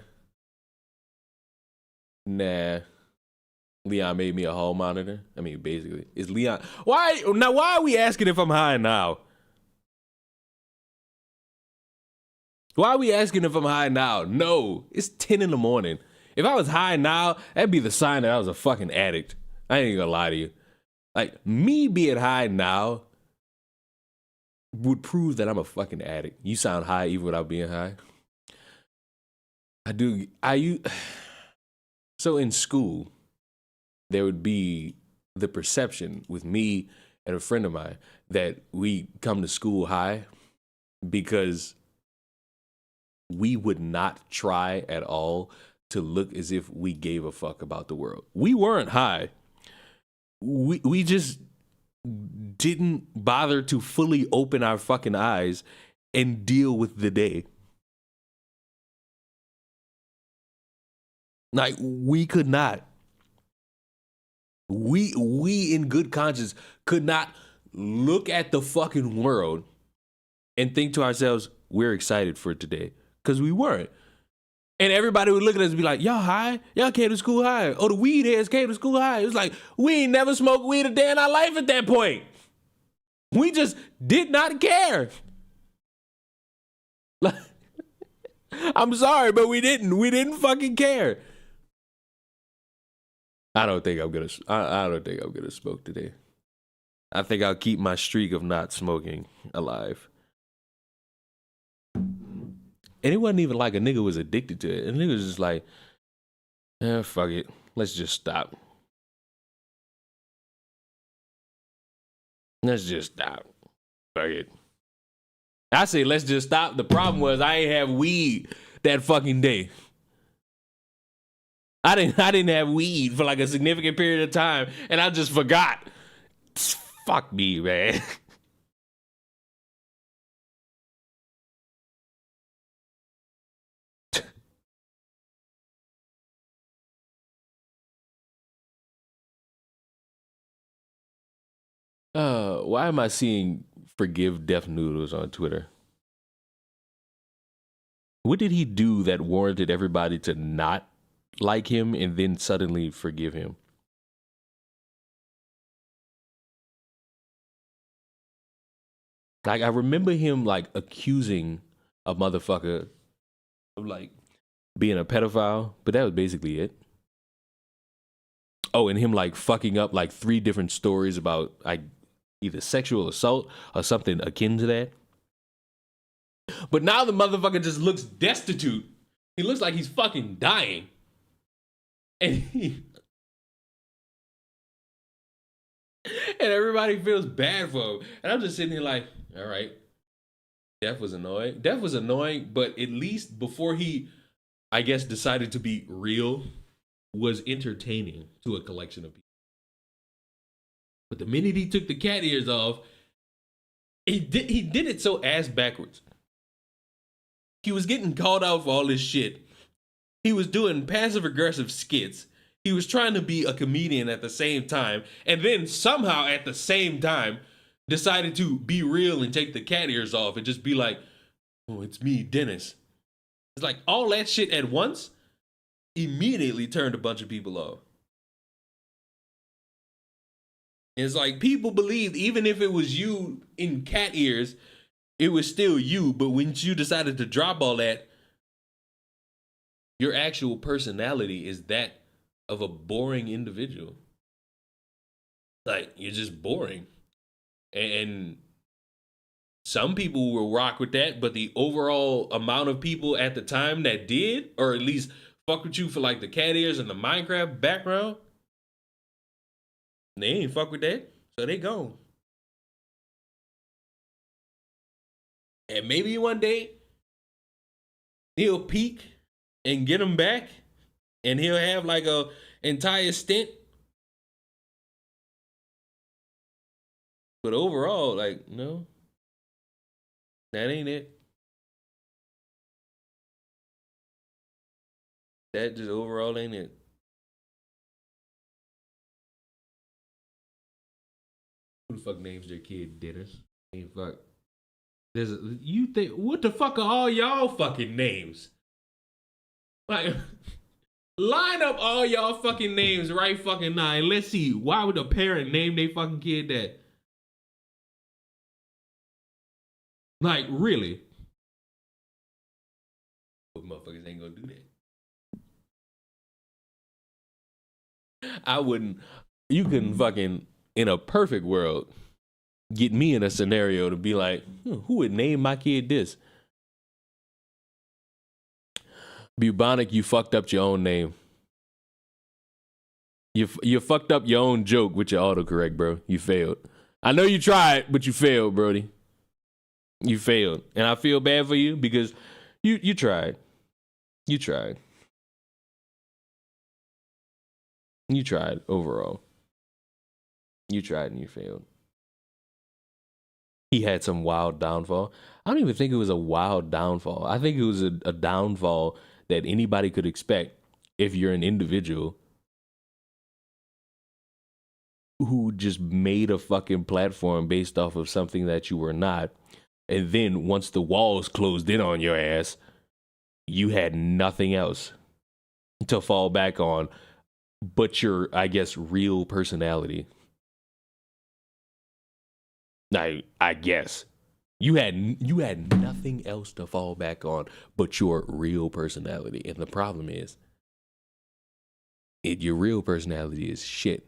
[SPEAKER 1] Leon made me a hall monitor. I mean, basically, it's Leon. Why are we asking if I'm high now? Why are we asking if I'm high now? No, it's 10 in the morning. If I was high now, that'd be the sign that I was a fucking addict. I ain't gonna lie to you. Like, me being high now would prove that I'm a fucking addict. You sound high even without being high. So in school, there would be the perception with me and a friend of mine that we come to school high because we would not try at all to look as if we gave a fuck about the world. We weren't high. We just didn't bother to fully open our fucking eyes and deal with the day. Like, we could not. We in good conscience could not look at the fucking world and think to ourselves, we're excited for today. Because we weren't. And everybody would look at us and be like, y'all high? Y'all came to school high. Oh, the weed heads came to school high. It was like, we ain't never smoked weed a day in our life at that point. We just did not care. I'm sorry, but we didn't. We didn't fucking care. I don't think I'm gonna smoke today. I think I'll keep my streak of not smoking alive. And it wasn't even like a nigga was addicted to it. And a nigga was just like, fuck it. Let's just stop. Fuck it. I say, let's just stop. The problem was I ain't have weed that fucking day. I didn't have weed for like a significant period of time. And I just forgot. Fuck me, man. Why am I seeing forgive deaf Noodles on Twitter? What did he do that warranted everybody to not like him and then suddenly forgive him? Like, I remember him like accusing a motherfucker of like being a pedophile, but that was basically it. Oh, and him like fucking up like 3 different stories about like either sexual assault or something akin to that. But now the motherfucker just looks destitute. He looks like he's fucking dying. And And everybody feels bad for him. And I'm just sitting here like, all right. Death was annoying. Death was annoying, but at least before he, I guess, decided to be real, was entertaining to a collection of people. But the minute he took the cat ears off, he did it so ass backwards. He was getting called out for all this shit. He was doing passive aggressive skits. He was trying to be a comedian at the same time, and then somehow at the same time decided to be real and take the cat ears off and just be like, oh, it's me, Dennis. It's like all that shit at once immediately turned a bunch of people off. It's like people believed even if it was you in cat ears, it was still you. But when you decided to drop all that, your actual personality is that of a boring individual. Like, you're just boring. And some people will rock with that, but the overall amount of people at the time that did, or at least fuck with you for like the cat ears and the Minecraft background, they ain't fuck with that, so they gone. And maybe one day he'll peak and get them back, and he'll have like a entire stint. But overall, like, no, that ain't it. That just overall ain't it. Who the fuck names their kid Dennis? Ain't fuck. You think, what the fuck are all y'all fucking names? Like, line up all y'all fucking names right fucking now, and let's see, why would a parent name their fucking kid that? Like, really? But motherfuckers ain't gonna do that. I wouldn't. You can fucking, in a perfect world, get me in a scenario to be like, who would name my kid this? Bubonic, you fucked up your own name. You fucked up your own joke with your autocorrect, bro. You failed. I know you tried, but you failed, Brody. You failed. And I feel bad for you because you tried. You tried. You tried overall. You tried and you failed. He had some wild downfall. I don't even think it was a wild downfall. I think it was a downfall that anybody could expect if you're an individual who just made a fucking platform based off of something that you were not. And then once the walls closed in on your ass, you had nothing else to fall back on but your, I guess, real personality. I guess. You had nothing else to fall back on but your real personality. And the problem is, your real personality is shit.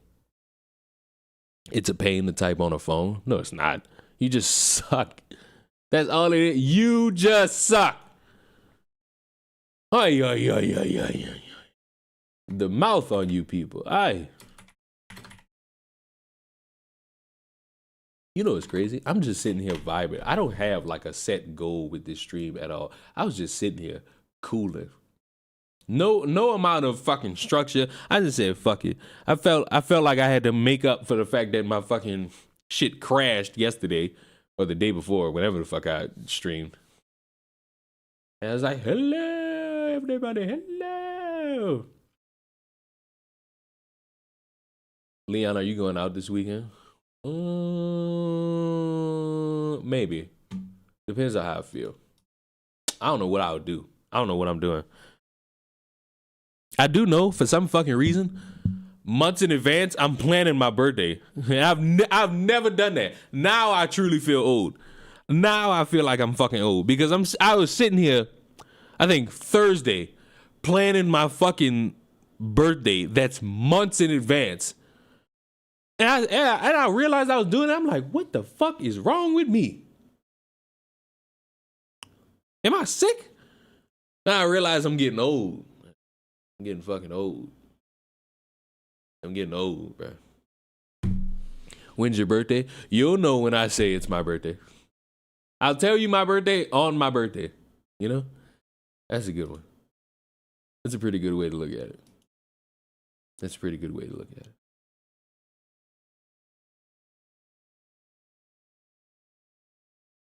[SPEAKER 1] It's a pain to type on a phone. No, it's not. You just suck. That's all it is. You just suck. Ay, ay, ay, ay, ay, ay. The mouth on you people. Aye. You know what's crazy? I'm just sitting here vibing. I don't have like a set goal with this stream at all. I was just sitting here cooling. No amount of fucking structure. I just said fuck it. I felt like I had to make up for the fact that my fucking shit crashed yesterday or the day before, whenever the fuck I streamed. And I was like, hello, everybody, hello. Leon, are you going out this weekend? Maybe. Depends on how I feel. I don't know what I would do. I don't know what I'm doing. I do know, for some fucking reason, months in advance, I'm planning my birthday. I've never done that. Now I truly feel old. Now I feel like I'm fucking old because I was sitting here, I think Thursday, planning my fucking birthday. That's months in advance. And I realized I was doing it. I'm like, what the fuck is wrong with me? Am I sick? Now I realize I'm getting old. I'm getting fucking old. I'm getting old, bro. When's your birthday? You'll know when I say it's my birthday. I'll tell you my birthday on my birthday. You know? That's a good one. That's a pretty good way to look at it. That's a pretty good way to look at it.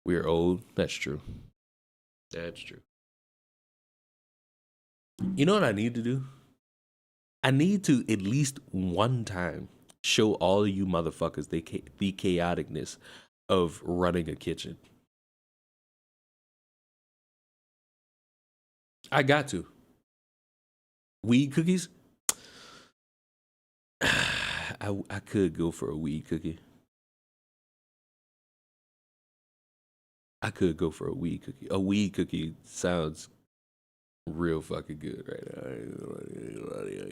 [SPEAKER 1] We're old. That's true. That's true. You know what I need to do? I need to at least one time show all of you motherfuckers the chaoticness of running a kitchen. I got to. Weed cookies? I could go for a weed cookie. I could go for a weed cookie. A weed cookie sounds real fucking good right now. I ain't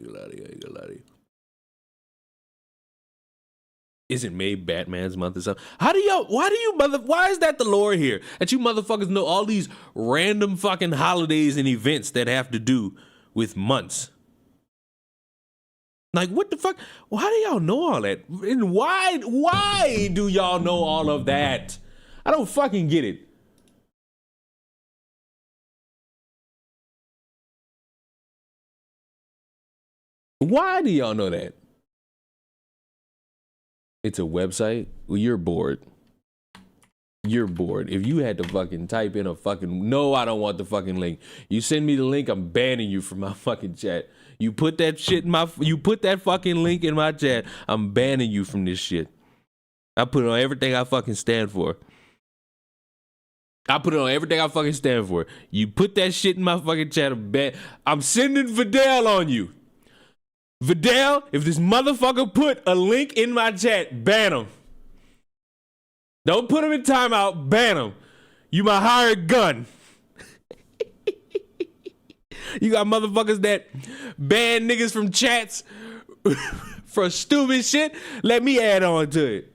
[SPEAKER 1] gonna lie to you. Isn't May Batman's month or something? Why is that the lore here? That you motherfuckers know all these random fucking holidays and events that have to do with months. Like, what the fuck? Why do y'all know all that? And why do y'all know all of that? I don't fucking get it. Why do y'all know that? It's a website? Well, you're bored. You're bored. If you had to fucking type in a fucking, no, I don't want the fucking link. You send me the link, I'm banning you from my fucking chat. You put that fucking link in my chat, I'm banning you from this shit. I put it on everything I fucking stand for. You put that shit in my fucking chat, I'm sending Vidal on you. Vidal, if this motherfucker put a link in my chat, ban him. Don't put him in timeout, ban him. You my hired gun. You got motherfuckers that ban niggas from chats for stupid shit. Let me add on to it.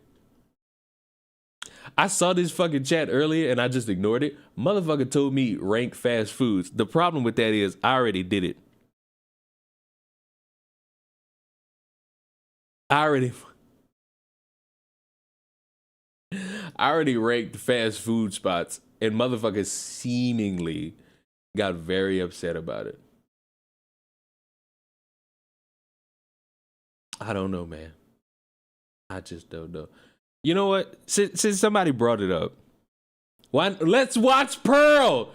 [SPEAKER 1] I saw this fucking chat earlier and I just ignored it. Motherfucker told me rank fast foods. The problem with that is I already did it. I already ranked fast food spots and motherfuckers seemingly got very upset about it. I don't know, man. I just don't know. You know what? Since somebody brought it up, let's watch Pearl.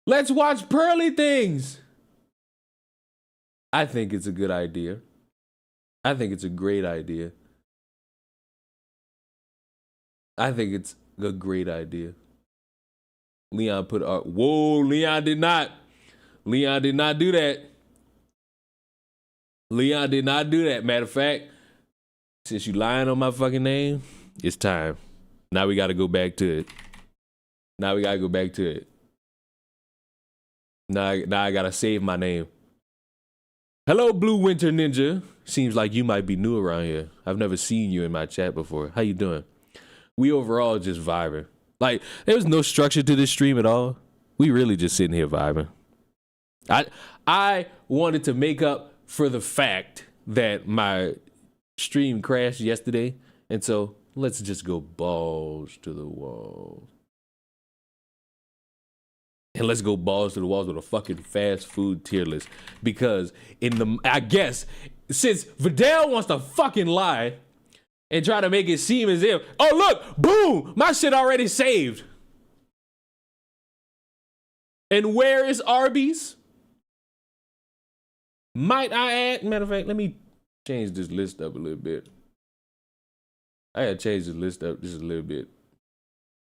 [SPEAKER 1] Let's watch Pearly things. I think it's a good idea. I think it's a great idea. Leon put art. Whoa, Leon did not do that. Matter of fact, since you lying on my fucking name, it's time. Now we got to go back to it. Now I got to save my name. Hello, Blue Winter Ninja. Seems like you might be new around here. I've never seen you in my chat before. How you doing? We overall just vibing. Like, there was no structure to this stream at all. We really just sitting here vibing. I wanted to make up for the fact that my stream crashed yesterday. And so let's just go balls to the wall. And let's go balls to the walls with a fucking fast food tier list. Because I guess, since Vidal wants to fucking lie and try to make it seem as if, oh look, boom, my shit already saved. And where is Arby's? Might I add, matter of fact, let me change this list up a little bit. I gotta change the list up just a little bit.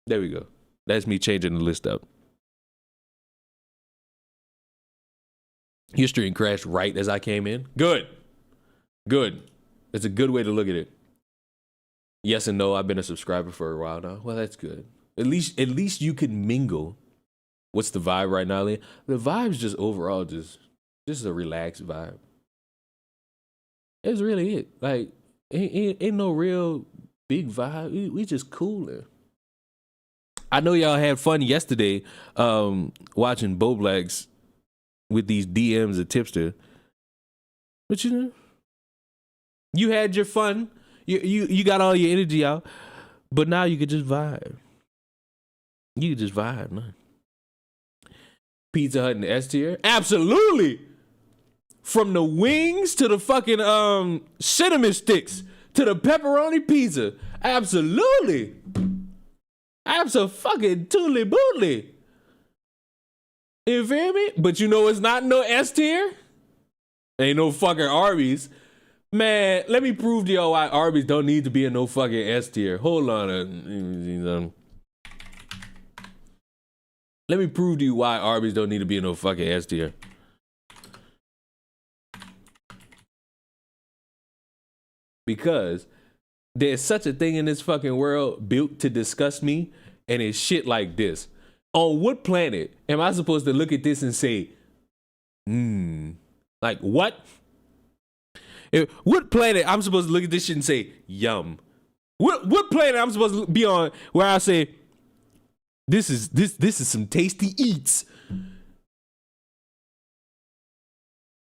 [SPEAKER 1] There we go. That's me changing the list up. Your stream crashed right as I came in. Good. It's a good way to look at it. Yes and no, I've been a subscriber for a while now. Well, that's good. At least you can mingle. What's the vibe right now, Leon? The vibe's just overall just a relaxed vibe. It's really it. Like, ain't no real big vibe. We just cooling. I know y'all had fun yesterday watching Bo Blacks with these DMs of Tipster. But you know, you had your fun. You got all your energy out, but now you could just vibe. You could just vibe, man. Pizza Hut in the S tier? Absolutely. From the wings to the fucking cinnamon sticks to the pepperoni pizza. Absolutely. Absolutely. You feel me? But you know it's not no S tier? Ain't no fucking Arby's. Man, let me prove to y'all why Arby's don't need to be in no fucking S tier. Hold on. Let me prove to you why Arby's don't need to be in no fucking S tier. Because there's such a thing in this fucking world built to disgust me, and it's shit like this. On what planet am I supposed to look at this and say, like what? What planet I'm supposed to look at this shit and say, yum? What planet I'm supposed to be on where I say, this is some tasty eats?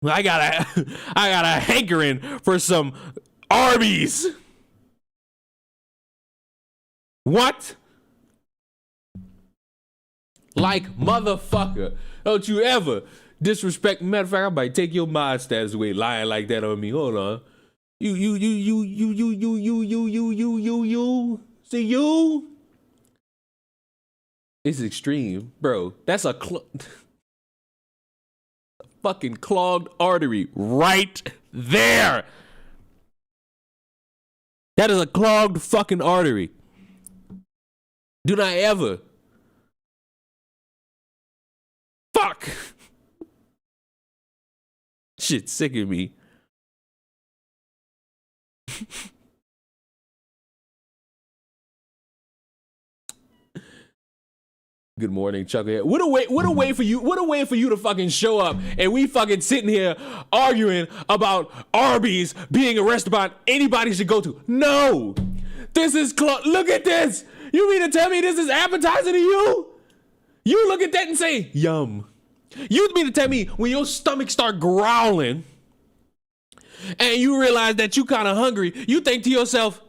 [SPEAKER 1] I got a hankering for some Arby's. What? Like motherfucker, don't you ever disrespect. Matter of fact, I might take your mod status away lying like that on me. Hold on. You. See you? It's extreme, bro. That's a fucking clogged artery right there. That is a clogged fucking artery. Do not ever. Fuck. Shit sicking me. Good morning, Chucklehead. What a way for you to fucking show up and we fucking sitting here arguing about Arby's being a restaurant anybody should go to. No. This is look at this. You mean to tell me this is appetizing to you? You look at that and say, yum. You mean to tell me when your stomach start growling and you realize that you kind of hungry, you think to yourself,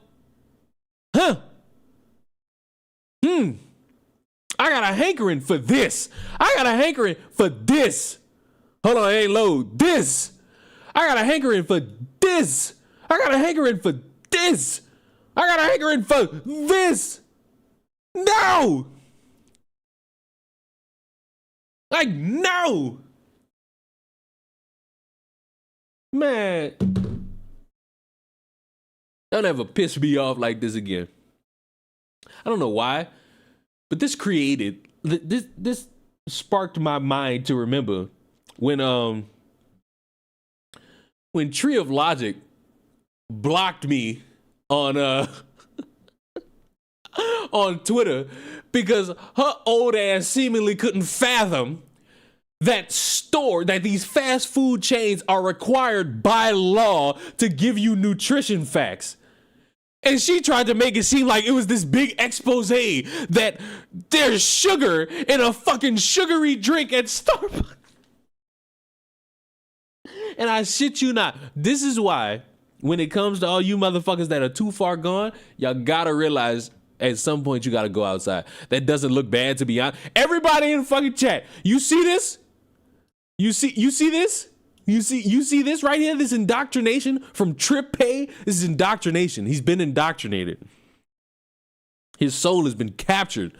[SPEAKER 1] I got a hankering for this. I got a hankering for this. Hold on, it ain't load. This. I got a hankering for this. I got a hankering for this. I got a hankering for this. No. Like, no. Man. Don't ever piss me off like this again. I don't know why, but this sparked my mind to remember when Tree of Logic blocked me on on Twitter because her old ass seemingly couldn't fathom that these fast food chains are required by law to give you nutrition facts. And she tried to make it seem like it was this big expose that there's sugar in a fucking sugary drink at Starbucks. And I shit you not, this is why when it comes to all you motherfuckers that are too far gone, y'all gotta realize at some point you gotta go outside. That doesn't look bad, to be honest. Everybody in the fucking chat, you see this? You see this? You see this right here? This indoctrination from Trip Pay? This is indoctrination. He's been indoctrinated. His soul has been captured.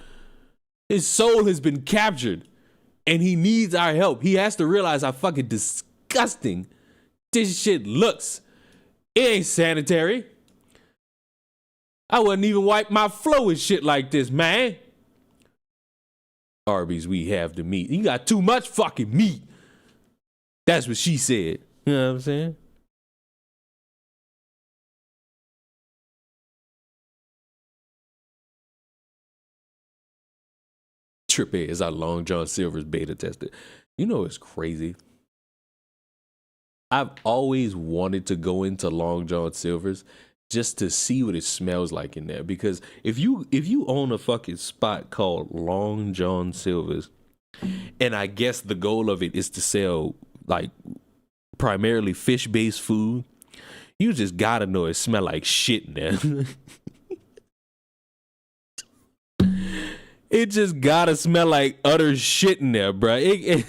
[SPEAKER 1] His soul has been captured. And he needs our help. He has to realize how fucking disgusting this shit looks. It ain't sanitary. I wouldn't even wipe my flow with shit like this, man. Arby's, we have the meat. You got too much fucking meat. That's what she said. You know what I'm saying? Trippy is our Long John Silver's beta tester. You know it's crazy. I've always wanted to go into Long John Silver's just to see what it smells like in there. Because if you own a fucking spot called Long John Silver's, and I guess the goal of it is to sell like primarily fish-based food, You just gotta know it smell like shit in there. It just gotta smell like utter shit in there, bruh.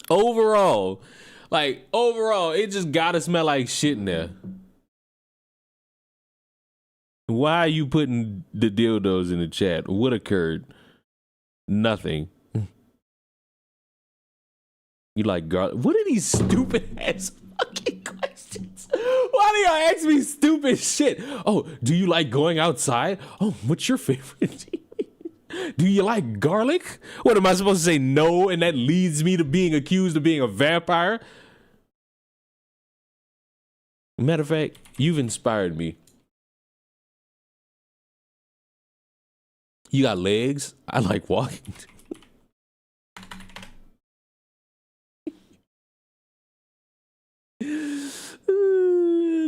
[SPEAKER 1] Overall, it just gotta smell like shit in there. Why are you putting the dildos in the chat? What occurred? Nothing. You like garlic? What are these stupid ass fucking questions? Why do y'all ask me stupid shit? Oh, do you like going outside? Oh, what's your favorite? Do you like garlic? What am I supposed to say? No, and that leads me to being accused of being a vampire? Matter of fact, you've inspired me. You got legs? I like walking.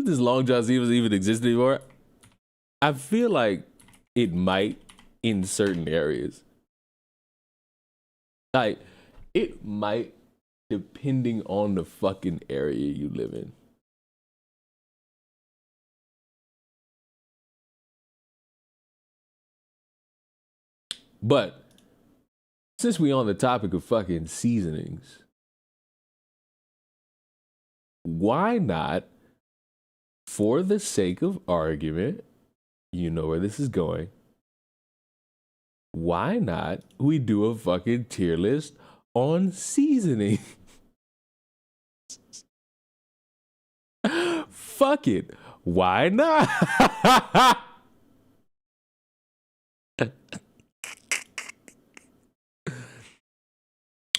[SPEAKER 1] Does Long John Silver's even exist anymore? I feel like it might in certain areas. Like, it might, depending on the fucking area you live in. But since we on the topic of fucking seasonings, why not, for the sake of argument, you know where this is going, why not we do a fucking tier list on seasoning? Fuck it. Why not?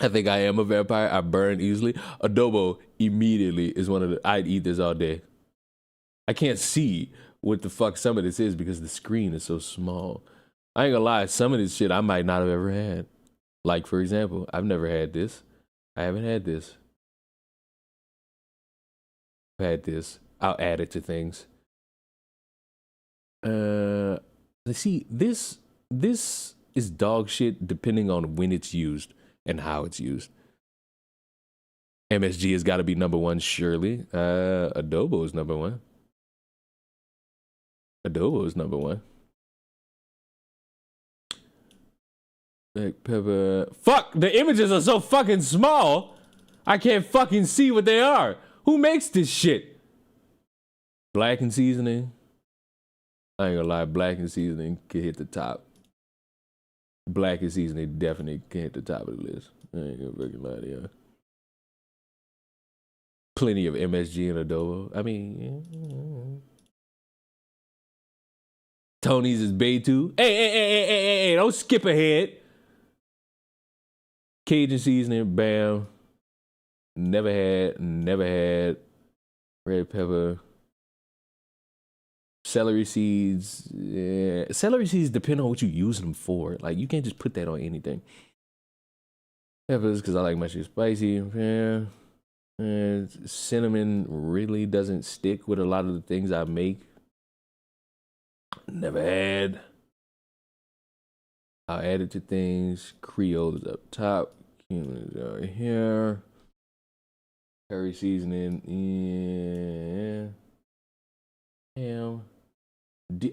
[SPEAKER 1] I think I am a vampire. I burn easily. Adobo immediately is one of the... I'd eat this all day. I can't see what the fuck some of this is because the screen is so small. I ain't gonna lie. Some of this shit I might not have ever had. Like, for example, I've never had this. I haven't had this. I've had this. I'll add it to things. Let's see. This is dog shit depending on when it's used and how it's used. MSG has got to be number one, surely. Adobo is number one. Adobo is number one. Black pepper. Fuck! The images are so fucking small. I can't fucking see what they are. Who makes this shit? Blackened seasoning. I ain't gonna lie. Blackened seasoning can hit the top. Blackened seasoning definitely can hit the top of the list. I ain't gonna fucking lie to you. Plenty of MSG and adobo. I mean, Tony's is bay too. Hey, don't skip ahead. Cajun seasoning, bam. Never had. Red pepper. Celery seeds. Yeah. Celery seeds depend on what you use them for. Like, you can't just put that on anything. Peppers, because I like my shit spicy. Yeah. And cinnamon really doesn't stick with a lot of the things I make. Never had. I'll add it to things. Creole is up top. Cumin is over here. Curry seasoning. Yeah. Ham.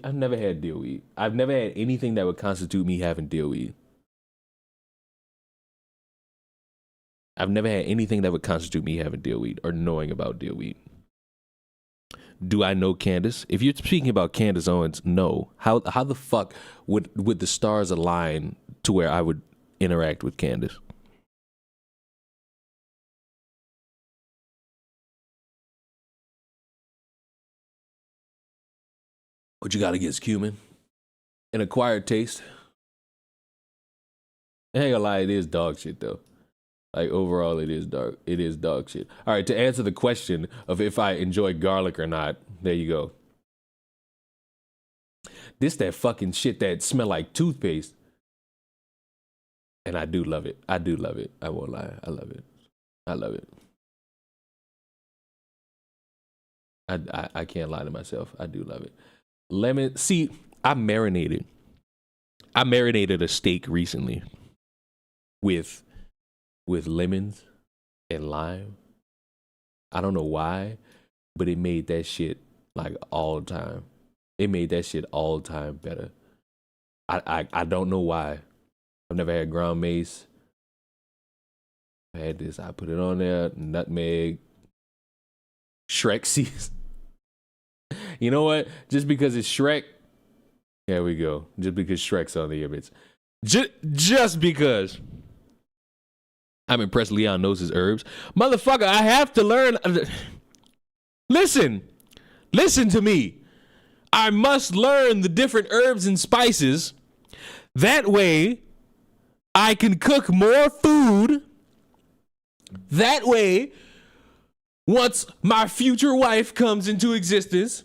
[SPEAKER 1] I've never had dill weed. I've never had anything that would constitute me having dill weed. I've never had anything that would constitute me having dill weed or knowing about dill weed. Do I know Candace? If you're speaking about Candace Owens, no. How the fuck would the stars align to where I would interact with Candace? What you got against cumin? An acquired taste. I ain't gonna lie, it is dog shit though. Like, overall, it is dog shit. All right, to answer the question of if I enjoy garlic or not, there you go. This that fucking shit that smell like toothpaste. And I do love it. I do love it. I won't lie. I love it. I love it. I can't lie to myself. I do love it. Lemon. See, I marinated a steak recently with lemons and lime I don't know why, but it made that shit like all time. It made that shit all time better. I don't know why. I've never had ground mace. I had this. I put it on there. Nutmeg. Shrek season. You know what? Just because it's Shrek. There we go. Just because Shrek's on the image. Just because. I'm impressed Leon knows his herbs. Motherfucker, I have to learn. Listen to me. I must learn the different herbs and spices. That way, I can cook more food. That way, once my future wife comes into existence,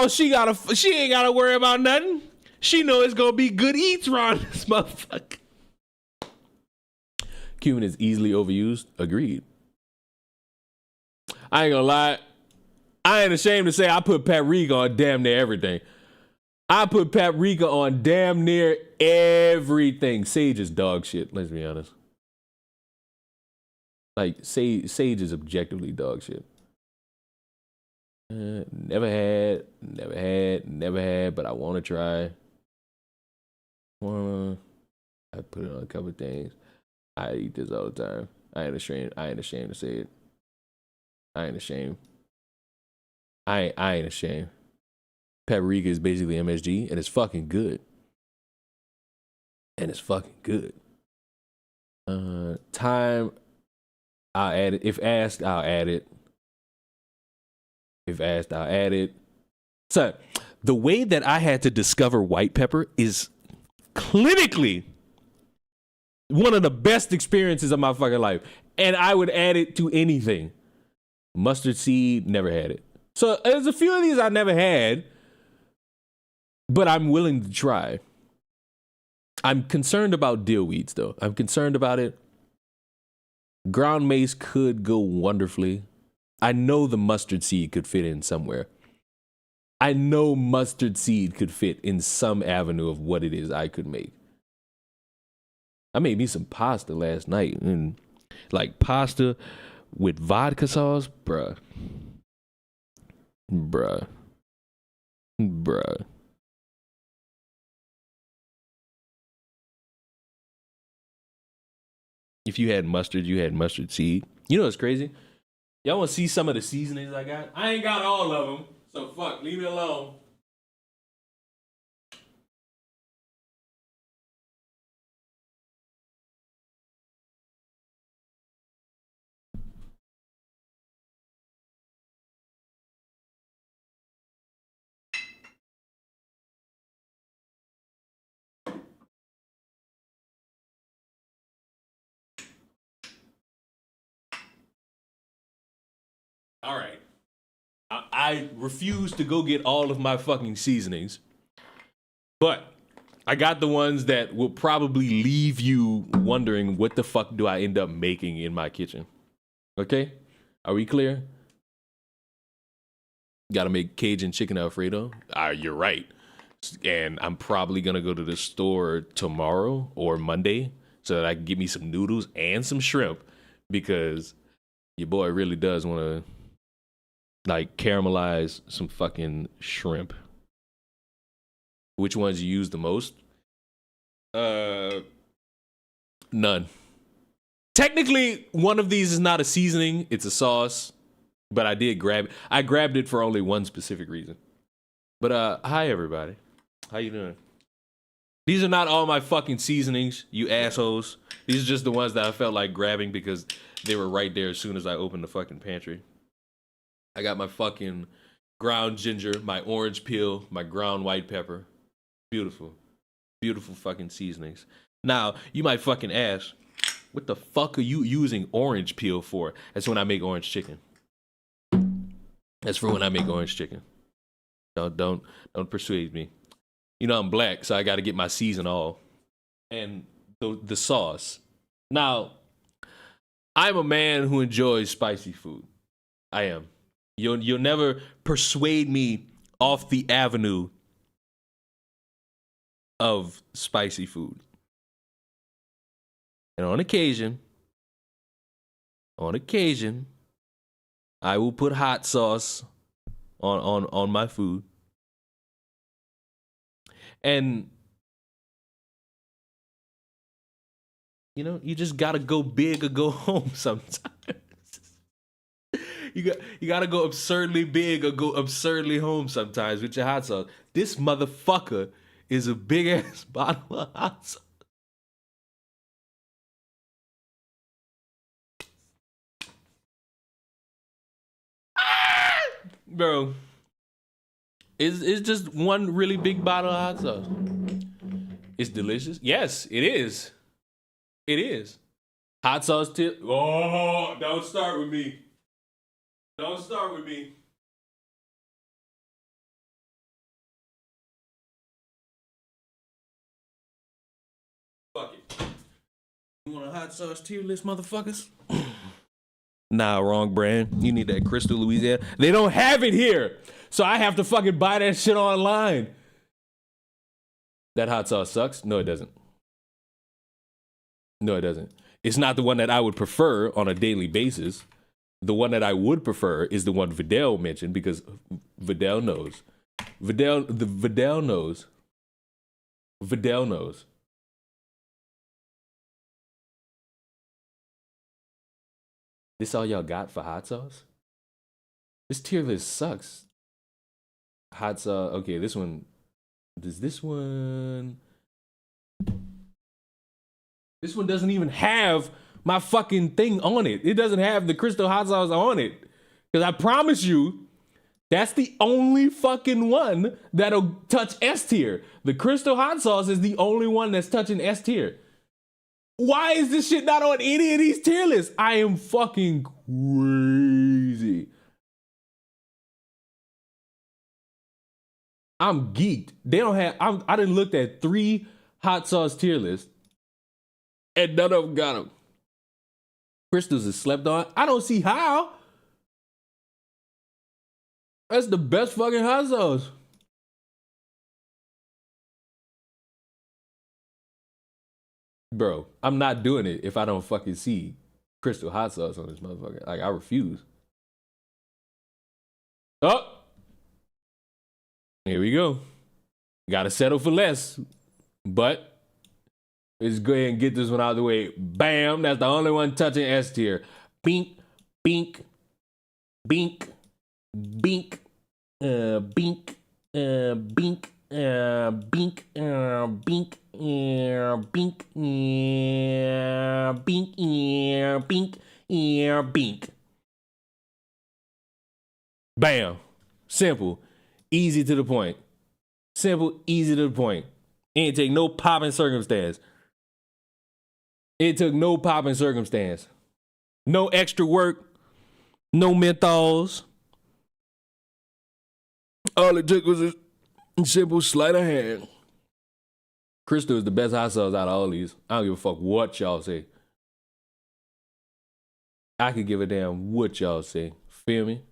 [SPEAKER 1] she ain't gotta worry about nothing. She know it's gonna be good eats around this motherfucker. Cumin is easily overused. Agreed. I ain't gonna lie. I ain't ashamed to say I put paprika on damn near everything. I put paprika on damn near everything. Sage is dog shit, let's be honest. Like, sage is objectively dog shit. Never had, but I want to try. I put it on a couple of things. I eat this all the time. I ain't ashamed to say it. I ain't ashamed. I ain't ashamed. Paprika is basically MSG, and it's fucking good. Time, I'll add it. If asked, I'll add it. So, the way that I had to discover white pepper is clinically one of the best experiences of my fucking life. And I would add it to anything. Mustard seed, never had it. So there's a few of these I never had, but I'm willing to try. I'm concerned about dill weeds, though. I'm concerned about it. Ground mace could go wonderfully. I know the mustard seed could fit in somewhere. I know mustard seed could fit in some avenue of what it is I could make. I made me some pasta last night, and like pasta with vodka sauce, bruh. If you had mustard, you had mustard seed. You know what's crazy? Y'all want to see some of the seasonings I got? I ain't got all of them, so fuck, leave me alone. All right. I refuse to go get all of my fucking seasonings, but I got the ones that will probably leave you wondering what the fuck do I end up making in my kitchen. Okay? Are we clear? Gotta make Cajun chicken Alfredo. You're right. And I'm probably gonna go to the store tomorrow or Monday so that I can get me some noodles and some shrimp, because your boy really does want to like caramelize some fucking shrimp. Which ones you use the most? None. Technically, one of these is not a seasoning, it's a sauce. But I did grab it. I grabbed it for only one specific reason. But hi everybody. How you doing? These are not all my fucking seasonings, you assholes. These are just the ones that I felt like grabbing because they were right there as soon as I opened the fucking pantry. I got my fucking ground ginger, my orange peel, my ground white pepper. Beautiful. Beautiful fucking seasonings. Now, you might fucking ask, what the fuck are you using orange peel for? That's when I make orange chicken. That's for when I make orange chicken. Don't persuade me. You know I'm black, so I got to get my season all. And the sauce. Now, I'm a man who enjoys spicy food. I am. You'll never persuade me off the avenue of spicy food. And on occasion, I will put hot sauce on my food. And you know, you just gotta go big or go home sometimes. You gotta go absurdly big or go absurdly home sometimes with your hot sauce. This motherfucker is a big ass bottle of hot sauce. Bro, it's just one really big bottle of hot sauce. It's delicious. Yes, it is. It is. Hot sauce tip. Oh, don't start with me. Don't start with me. Fuck it. You want a hot sauce tier list, motherfuckers? Nah, wrong brand. You need that Crystal Louisiana. They don't have it here. So I have to fucking buy that shit online. That hot sauce sucks? No, it doesn't. No, it doesn't. It's not the one that I would prefer on a daily basis. The one that I would prefer is the one Vidal mentioned because Vidal knows. Vidal knows. Vidal knows. This all y'all got for hot sauce? This tier list sucks. Hot sauce. Okay, this one. Does this one? This one doesn't even have my fucking thing on it. It doesn't have the Crystal hot sauce on it. Because I promise you, that's the only fucking one that'll touch S tier. The Crystal hot sauce is the only one that's touching S tier. Why is this shit not on any of these tier lists? I am fucking crazy. I'm geeked. They don't have, I done looked at 3 hot sauce tier lists and none of them got them. Crystals is slept on. I don't see how. That's the best fucking hot sauce. Bro, I'm not doing it if I don't fucking see Crystal hot sauce on this motherfucker. Like, I refuse. Oh! Here we go. Gotta settle for less. But let's go ahead and get this one out of the way. Bam! That's the only one touching S tier. Bink, bink, bink, bink, bink, bink, bink, bink, bink, bink, bink, bink. Bam. Simple. Easy to the point. Simple, easy to the point. Ain't take no popping circumstance. It took no popping circumstance. No extra work. No menthols. All it took was a simple sleight of hand. Crystal is the best hot sauce out of all these. I don't give a fuck what y'all say. I could give a damn what y'all say. Feel me?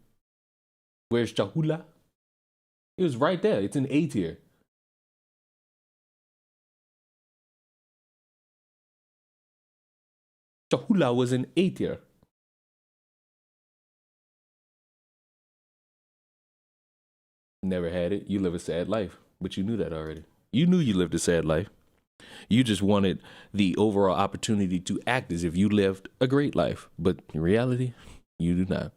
[SPEAKER 1] Where's Chahula? It was right there. It's in A tier. Chahula was in A tier. Never had it. You live a sad life, but you knew that already. You knew you lived a sad life. You just wanted the overall opportunity to act as if you lived a great life, but in reality, you do not.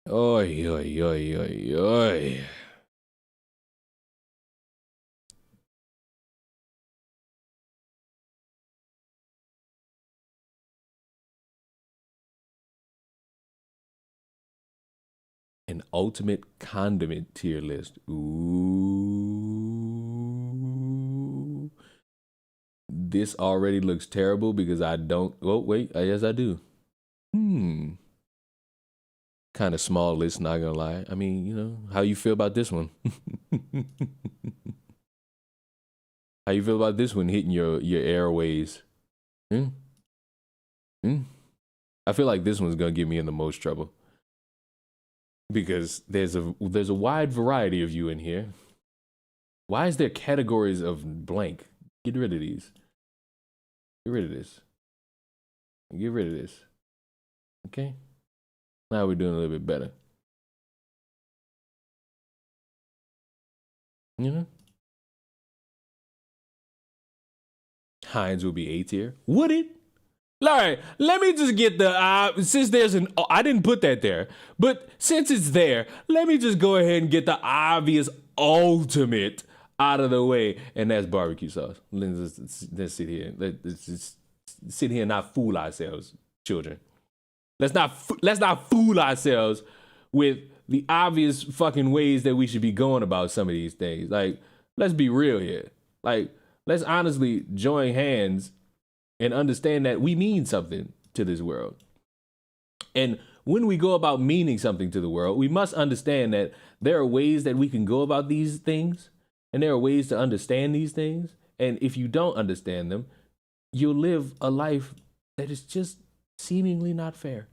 [SPEAKER 1] Oy, oy, oy, oy, oy. An ultimate condiment tier list. Ooh. This already looks terrible because I don't. Oh, wait. Yes, I do. Kind of small list, not gonna lie. I mean, you know, how you feel about this one? How you feel about this one hitting your airways? I feel like this one's gonna get me in the most trouble. Because there's a wide variety of you in here. Why is there categories of blank? Get rid of these. Get rid of this. Get rid of this. Okay? Now we're doing a little bit better. You know? Heinz will be A tier. Would it? All right, let me just get the, since there's I didn't put that there, but since it's there, let me just go ahead and get the obvious ultimate out of the way, and that's barbecue sauce. Let's sit here. Let's just sit here and not fool ourselves, children. Let's not fool ourselves with the obvious fucking ways that we should be going about some of these things. Like, let's be real here. Like, let's honestly join hands and understand that we mean something to this world. And when we go about meaning something to the world, we must understand that there are ways that we can go about these things, and there are ways to understand these things. And if you don't understand them, you'll live a life that is just seemingly not fair.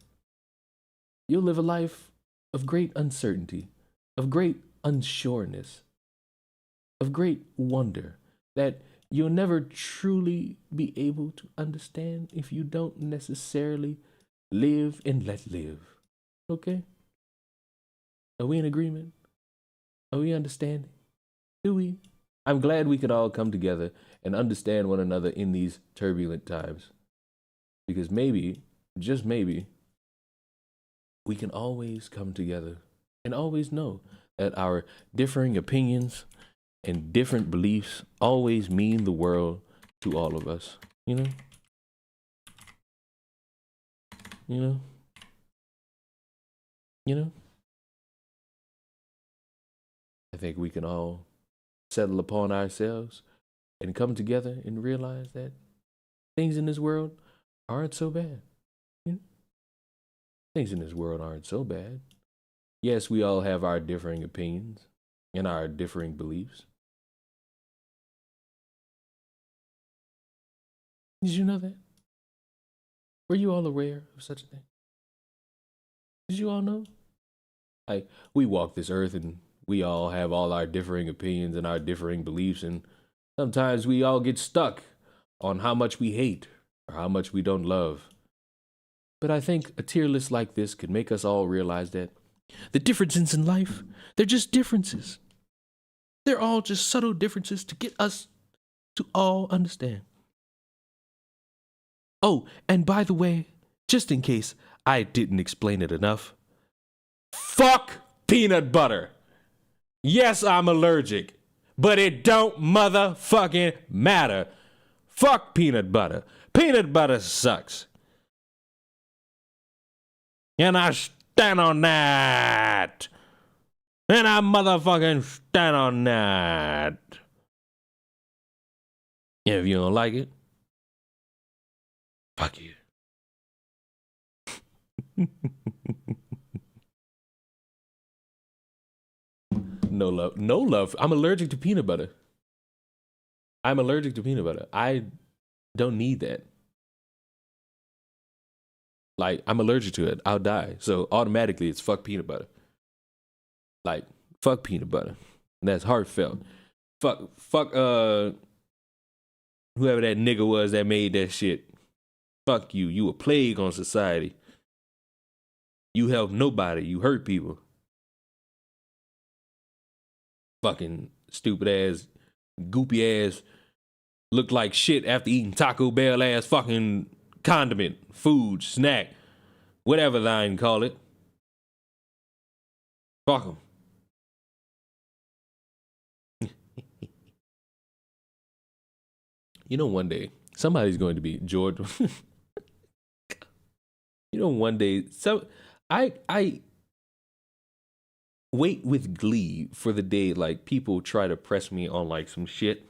[SPEAKER 1] You'll live a life of great uncertainty, of great unsureness, of great wonder that you'll never truly be able to understand if you don't necessarily live and let live. Okay? Are we in agreement? Are we understanding? Do we? I'm glad we could all come together and understand one another in these turbulent times. Because maybe, just maybe, we can always come together and always know that our differing opinions and different beliefs always mean the world to all of us. You know? You know? You know? I think we can all settle upon ourselves and come together and realize that things in this world aren't so bad. You know? Things in this world aren't so bad. Yes, we all have our differing opinions and our differing beliefs. Did you know that? Were you all aware of such a thing? Did you all know? Like, we walk this earth and we all have all our differing opinions and our differing beliefs, and sometimes we all get stuck on how much we hate or how much we don't love. But I think a tier list like this could make us all realize that the differences in life, they're just differences. They're all just subtle differences to get us to all understand. Oh, and by the way, just in case I didn't explain it enough, fuck peanut butter. Yes, I'm allergic, but it don't motherfucking matter. Fuck peanut butter. Peanut butter sucks. And I stand on that. And I motherfucking stand on that. If you don't like it, fuck you. No love. No love. I'm allergic to peanut butter. I'm allergic to peanut butter. I don't need that. Like, I'm allergic to it. I'll die. So automatically it's fuck peanut butter. Like, fuck peanut butter. And that's heartfelt. Fuck whoever that nigga was that made that shit. Fuck you. You a plague on society. You help nobody. You hurt people. Fucking stupid ass, goopy ass, look like shit after eating Taco Bell ass fucking condiment, food, snack, whatever thine call it. Fuck them. You know, one day somebody's going to be George. You know, one day, so I wait with glee for the day like people try to press me on like some shit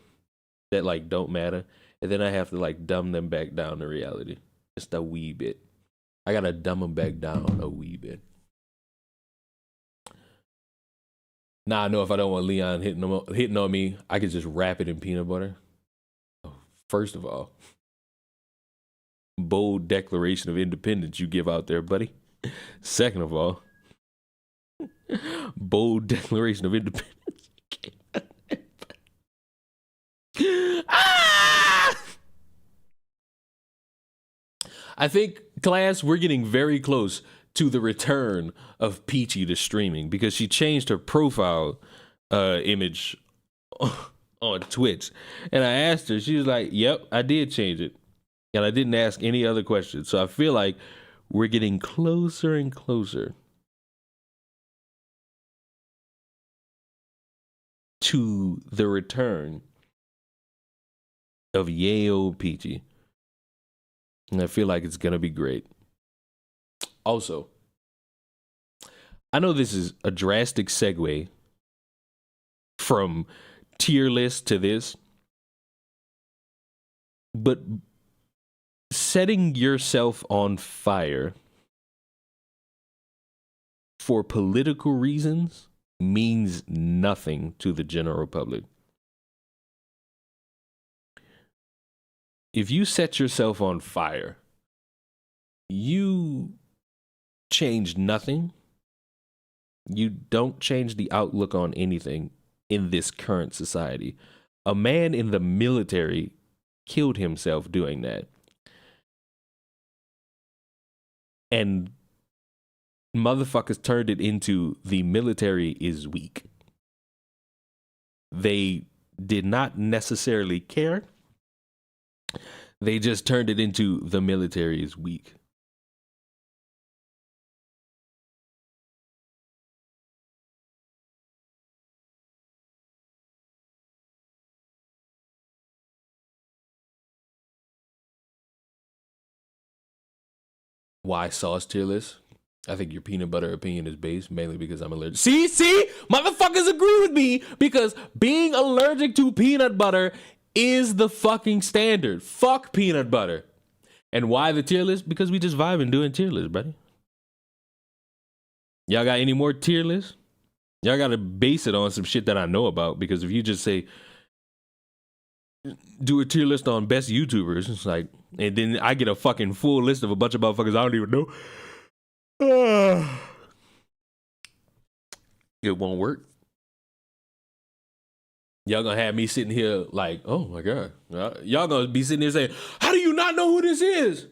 [SPEAKER 1] that like don't matter, and then I have to like dumb them back down to reality just a wee bit. I gotta dumb them back down a wee bit. Now I know if I don't want Leon hitting on me, I could just wrap it in peanut butter. First of all, bold declaration of independence you give out there, buddy. Second of all, bold declaration of independence. Ah! I think, class, we're getting very close to the return of Peachy to streaming because she changed her profile image on Twitch. And I asked her, she was like, yep, I did change it. And I didn't ask any other questions. So I feel like we're getting closer and closer to the return of Yayo Peachy. And I feel like it's going to be great. Also, I know this is a drastic segue from tier list to this, but setting yourself on fire for political reasons means nothing to the general public. If you set yourself on fire, you change nothing. You don't change the outlook on anything in this current society. A man in the military killed himself doing that. And motherfuckers turned it into the military is weak. They did not necessarily care. They just turned it into the military is weak. Why sauce tier list? I think your peanut butter opinion is based mainly because I'm allergic. See, motherfuckers agree with me because being allergic to peanut butter is the fucking standard. Fuck peanut butter. And why the tier list? Because we just vibing doing tier list, buddy. Y'all got any more tier lists? Y'all got to base it on some shit that I know about, because if you just say do a tier list on best YouTubers, it's like, and then I get a fucking full list of a bunch of motherfuckers I don't even know. It won't work. Y'all gonna have me sitting here like, oh my God. Y'all gonna be sitting here saying, how do you not know who this is?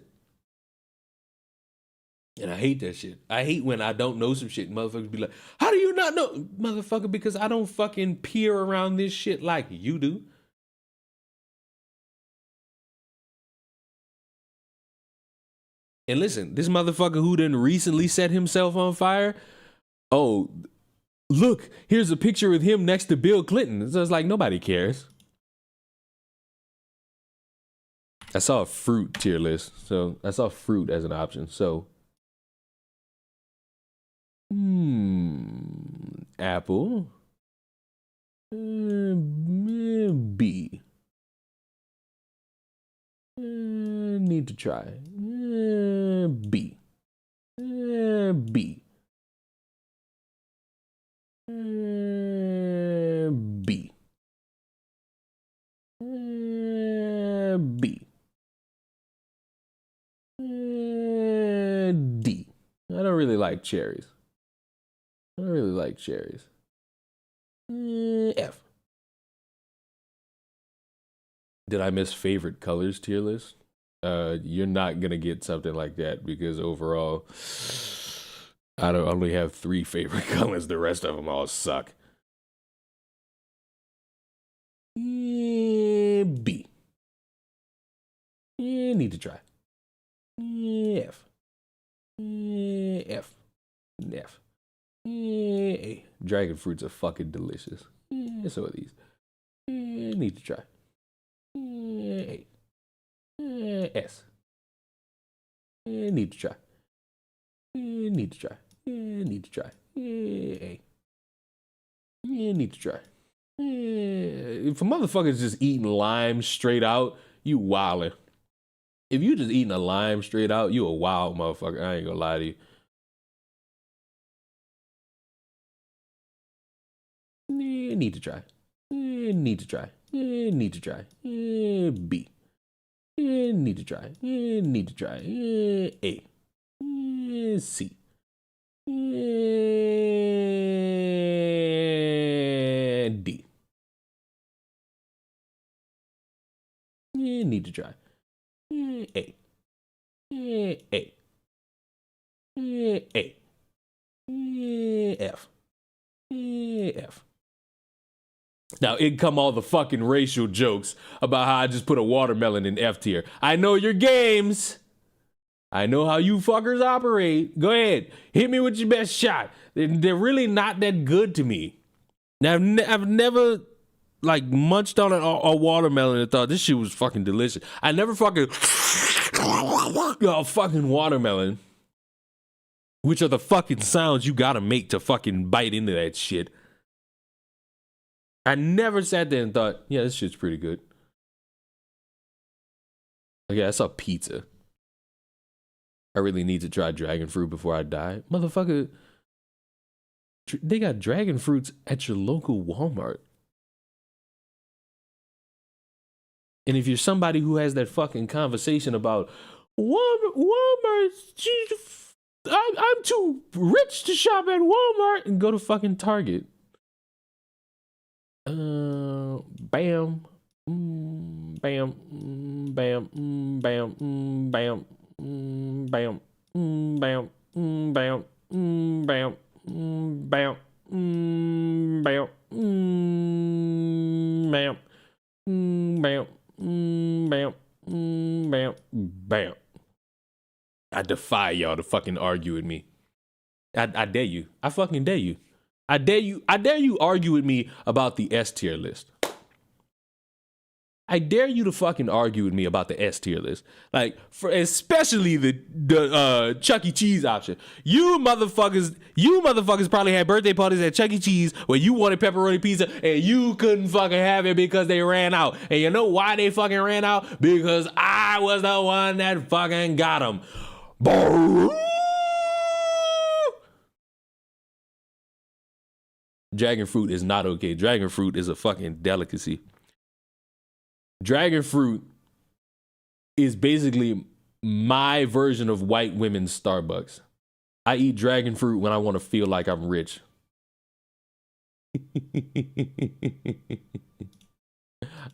[SPEAKER 1] And I hate that shit. I hate when I don't know some shit. Motherfuckers be like, how do you not know? Motherfucker, because I don't fucking peer around this shit like you do. And listen, this motherfucker who done recently set himself on fire, oh, look, here's a picture of him next to Bill Clinton. So it's like, nobody cares. I saw a fruit tier list. So I saw fruit as an option. So, apple. B. Need to try. B. B. B. B. D. I don't really like cherries. F. Did I miss favorite colors tier list? You're not gonna get something like that because overall, I don't only have 3 favorite colors. The rest of them all suck. B. Need to try. F. F. F. A. Dragon fruits are fucking delicious. So are these. Need to try. A. S. Need to try. Need to try. Need to try. A. Need to try. If a motherfucker's just eating lime straight out, you wildin'. If you just eating a lime straight out, you a wild motherfucker. I ain't gonna lie to you. Need to try. Need to try. Need to try. B. Need to try. Need to try. A. C. D. Need to try. A. A. A. F. F. Now, it come all the fucking racial jokes about how I just put a watermelon in F tier. I know your games. I know how you fuckers operate. Go ahead. Hit me with your best shot. They're really not that good to me. Now, I've never, like, munched on a watermelon and thought this shit was fucking delicious. I never fucking a fucking watermelon, which are the fucking sounds you gotta make to fucking bite into that shit. I never sat there and thought, yeah, this shit's pretty good. Okay, I saw pizza. I really need to try dragon fruit before I die. Motherfucker, they got dragon fruits at your local Walmart. And if you're somebody who has that fucking conversation about Walmart, I'm too rich to shop at Walmart, and go to fucking Target. Bam, bam, bam, bam, bam, bam, bam, bam, bam, bam, bam, bam, bam, bam, bam, bam. I defy y'all to fucking argue with me. I dare you. I fucking dare you. I dare you argue with me about the S tier list. I dare you to fucking argue with me about the S tier list. Like, especially the Chuck E. Cheese option. You motherfuckers probably had birthday parties at Chuck E. Cheese where you wanted pepperoni pizza and you couldn't fucking have it because they ran out. And you know why they fucking ran out? Because I was the one that fucking got them. Dragon fruit is not okay. Dragon fruit is a fucking delicacy. Dragon fruit is basically my version of white women's Starbucks. I eat dragon fruit when I want to feel like I'm rich.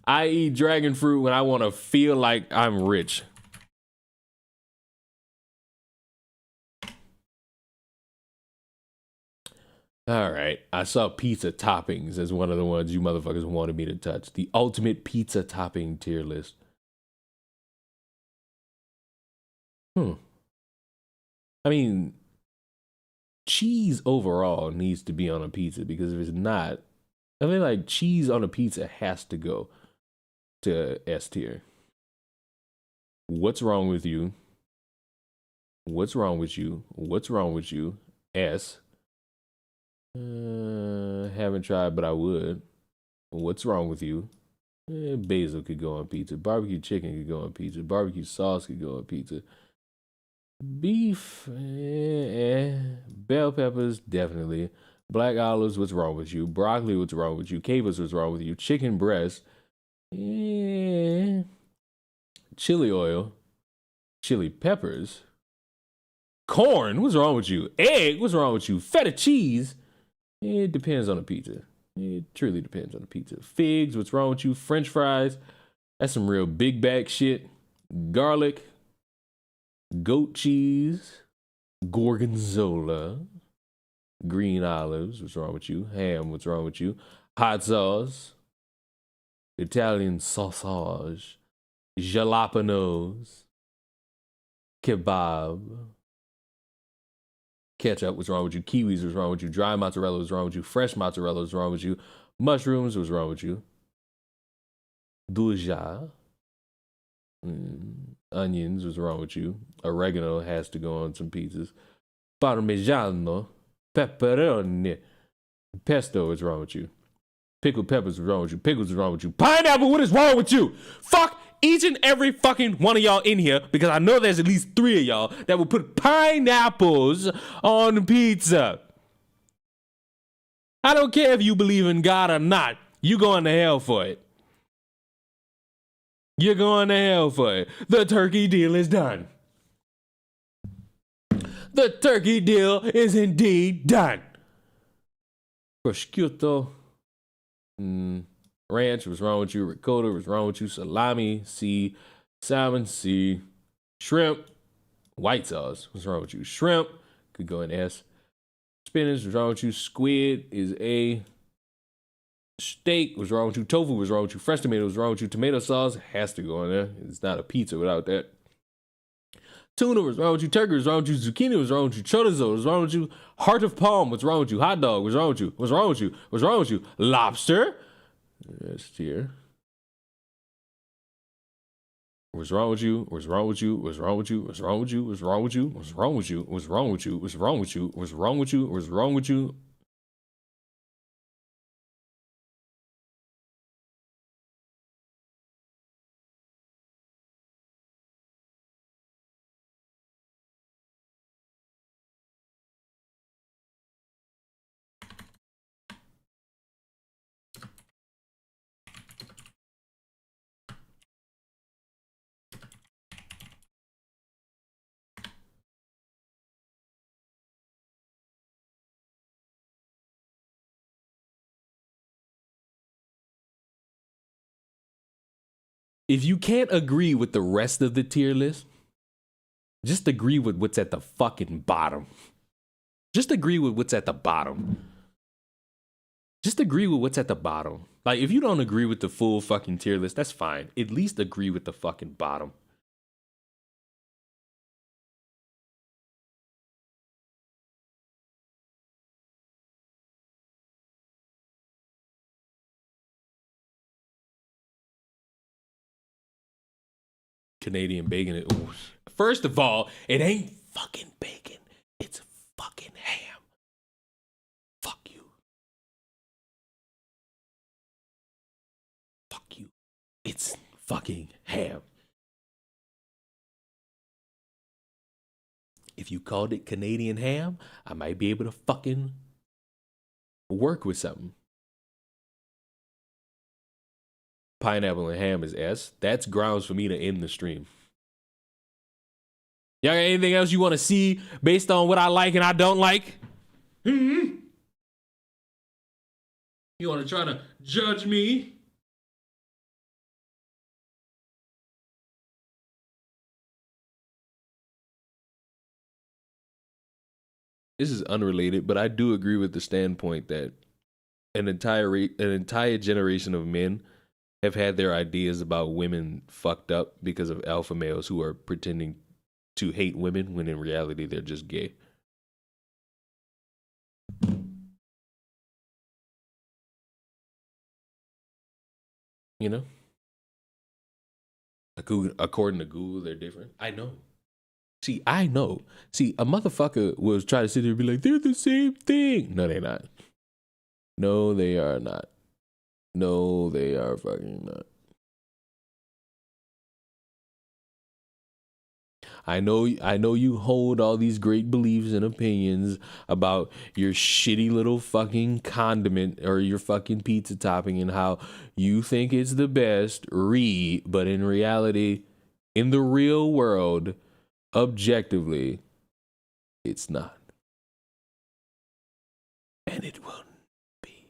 [SPEAKER 1] I eat dragon fruit when I want to feel like I'm rich. All right, I saw pizza toppings as one of the ones you motherfuckers wanted me to touch. The ultimate pizza topping tier list. I mean, cheese overall needs to be on a pizza, because if it's not, I feel like cheese on a pizza has to go to S tier. What's wrong with you? What's wrong with you? What's wrong with you? S. Haven't tried, but I would. What's wrong with you? Basil could go on pizza. Barbecue chicken could go on pizza. Barbecue sauce could go on pizza. Beef, bell peppers, definitely. Black olives, what's wrong with you? Broccoli, what's wrong with you? Capers, what's wrong with you? Chicken breast, chili oil, chili peppers, corn, what's wrong with you? Egg, what's wrong with you? Feta cheese. It depends on the pizza. It truly depends on the pizza. Figs, what's wrong with you? French fries, that's some real big bag shit. Garlic, goat cheese, gorgonzola, green olives, what's wrong with you? Ham, what's wrong with you? Hot sauce, Italian sausage, jalapenos, kebab, ketchup, what's wrong with you? Kiwis, what's wrong with you? Dry mozzarella, what's wrong with you? Fresh mozzarella, what's wrong with you? Mushrooms, what's wrong with you? Duja, onions, what's wrong with you? Oregano has to go on some pizzas. Parmigiano, pepperoni, pesto, what's wrong with you? Pickled peppers, what's wrong with you? Pickles, what's wrong with you? Pineapple, what is wrong with you? Fuck each and every fucking one of y'all in here, because I know there's at least 3 of y'all that will put pineapples on pizza. I don't care if you believe in God or not. You going to hell for it. You're going to hell for it. The turkey deal is done. The turkey deal is indeed done. Prosciutto, ranch, what's wrong with you? Ricotta, what's wrong with you? Salami, C. Salmon, C. Shrimp, white sauce, what's wrong with you? Shrimp, Could go in S. Spinach, what's wrong with you? Squid is A. Steak, what's wrong with you? Tofu, what's wrong with you? Fresh tomato, what's wrong with you? Tomato sauce has to go in there. It's not a pizza without that. Tuna, what's wrong with you? Turkey, what's wrong with you? Zucchini, what's wrong with you? Chorizo, what's wrong with you? Heart of palm, what's wrong with you? Hot dog, what's wrong with you? What's wrong with you? What's wrong with you? Lobster, that's here. What's wrong with you? What's wrong with you? What's wrong with you? What's wrong with you? What's wrong with you? What's wrong with you? What's wrong with you? What's wrong with you? What's wrong with you? What's wrong with you? If you can't agree with the rest of the tier list, just agree with what's at the fucking bottom. Just agree with what's at the bottom. Just agree with what's at the bottom. Like, if you don't agree with the full fucking tier list, that's fine. At least agree with the fucking bottom. Canadian bacon. Ooh. First of all, it ain't fucking bacon. It's fucking ham. Fuck you. Fuck you. It's fucking ham. If you called it Canadian ham, I might be able to fucking work with something. Pineapple and ham is S. That's grounds for me to end the stream. Y'all got anything else you want to see based on what I like and I don't like? You want to try to judge me? This is unrelated, but I do agree with the standpoint that an entire generation of men have had their ideas about women fucked up because of alpha males who are pretending to hate women when in reality they're just gay. You know? According to Google, they're different. I know. See, I know. See, a motherfucker was trying to sit there and be like, they're the same thing. No, they're not. No, they are not. No, they are fucking not. I know you hold all these great beliefs and opinions about your shitty little fucking condiment or your fucking pizza topping and how you think it's the best, but in reality, in the real world, objectively, it's not. And it won't be.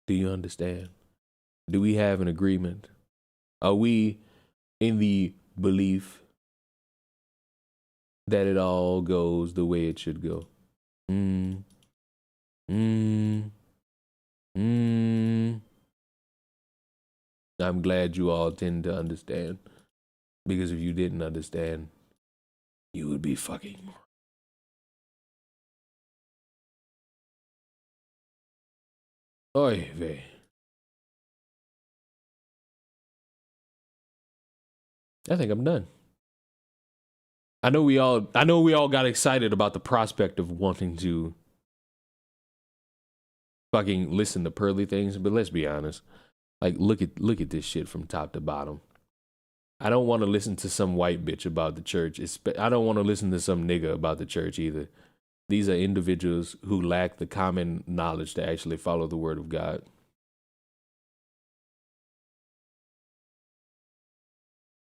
[SPEAKER 1] Do you understand? Do we have an agreement? Are we in the belief that it all goes the way it should go? I'm glad you all tend to understand. Because if you didn't understand, you would be fucking more. Oy vey. I think I'm done. I know we all got excited about the prospect of wanting to fucking listen to pearly things, but let's be honest. Like, look at this shit from top to bottom. I don't want to listen to some white bitch about the church. I don't want to listen to some nigga about the church either. These are individuals who lack the common knowledge to actually follow the word of God.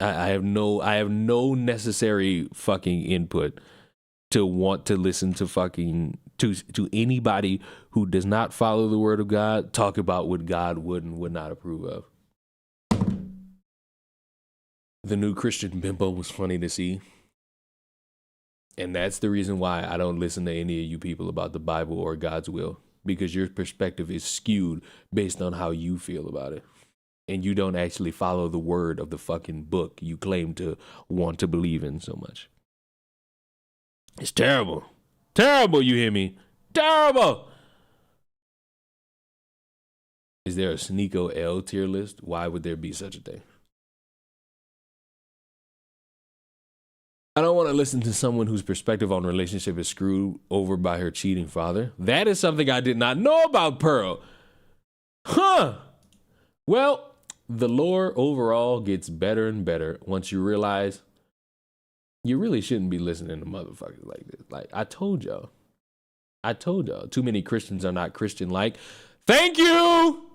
[SPEAKER 1] I have no necessary fucking input to want to listen to fucking to anybody who does not follow the word of God talk about what God would and would not approve of. The new Christian bimbo was funny to see. And that's the reason why I don't listen to any of you people about the Bible or God's will, because your perspective is skewed based on how you feel about it. And you don't actually follow the word of the fucking book you claim to want to believe in so much. It's terrible. Terrible, you hear me? Terrible! Is there a Sneeko L tier list? Why would there be such a thing? I don't want to listen to someone whose perspective on relationship is screwed over by her cheating father. That is something I did not know about Pearl. Huh. Well, the lore overall gets better and better once you realize you really shouldn't be listening to motherfuckers like this. Like, I told y'all. Too many Christians are not Christian-like. Thank you!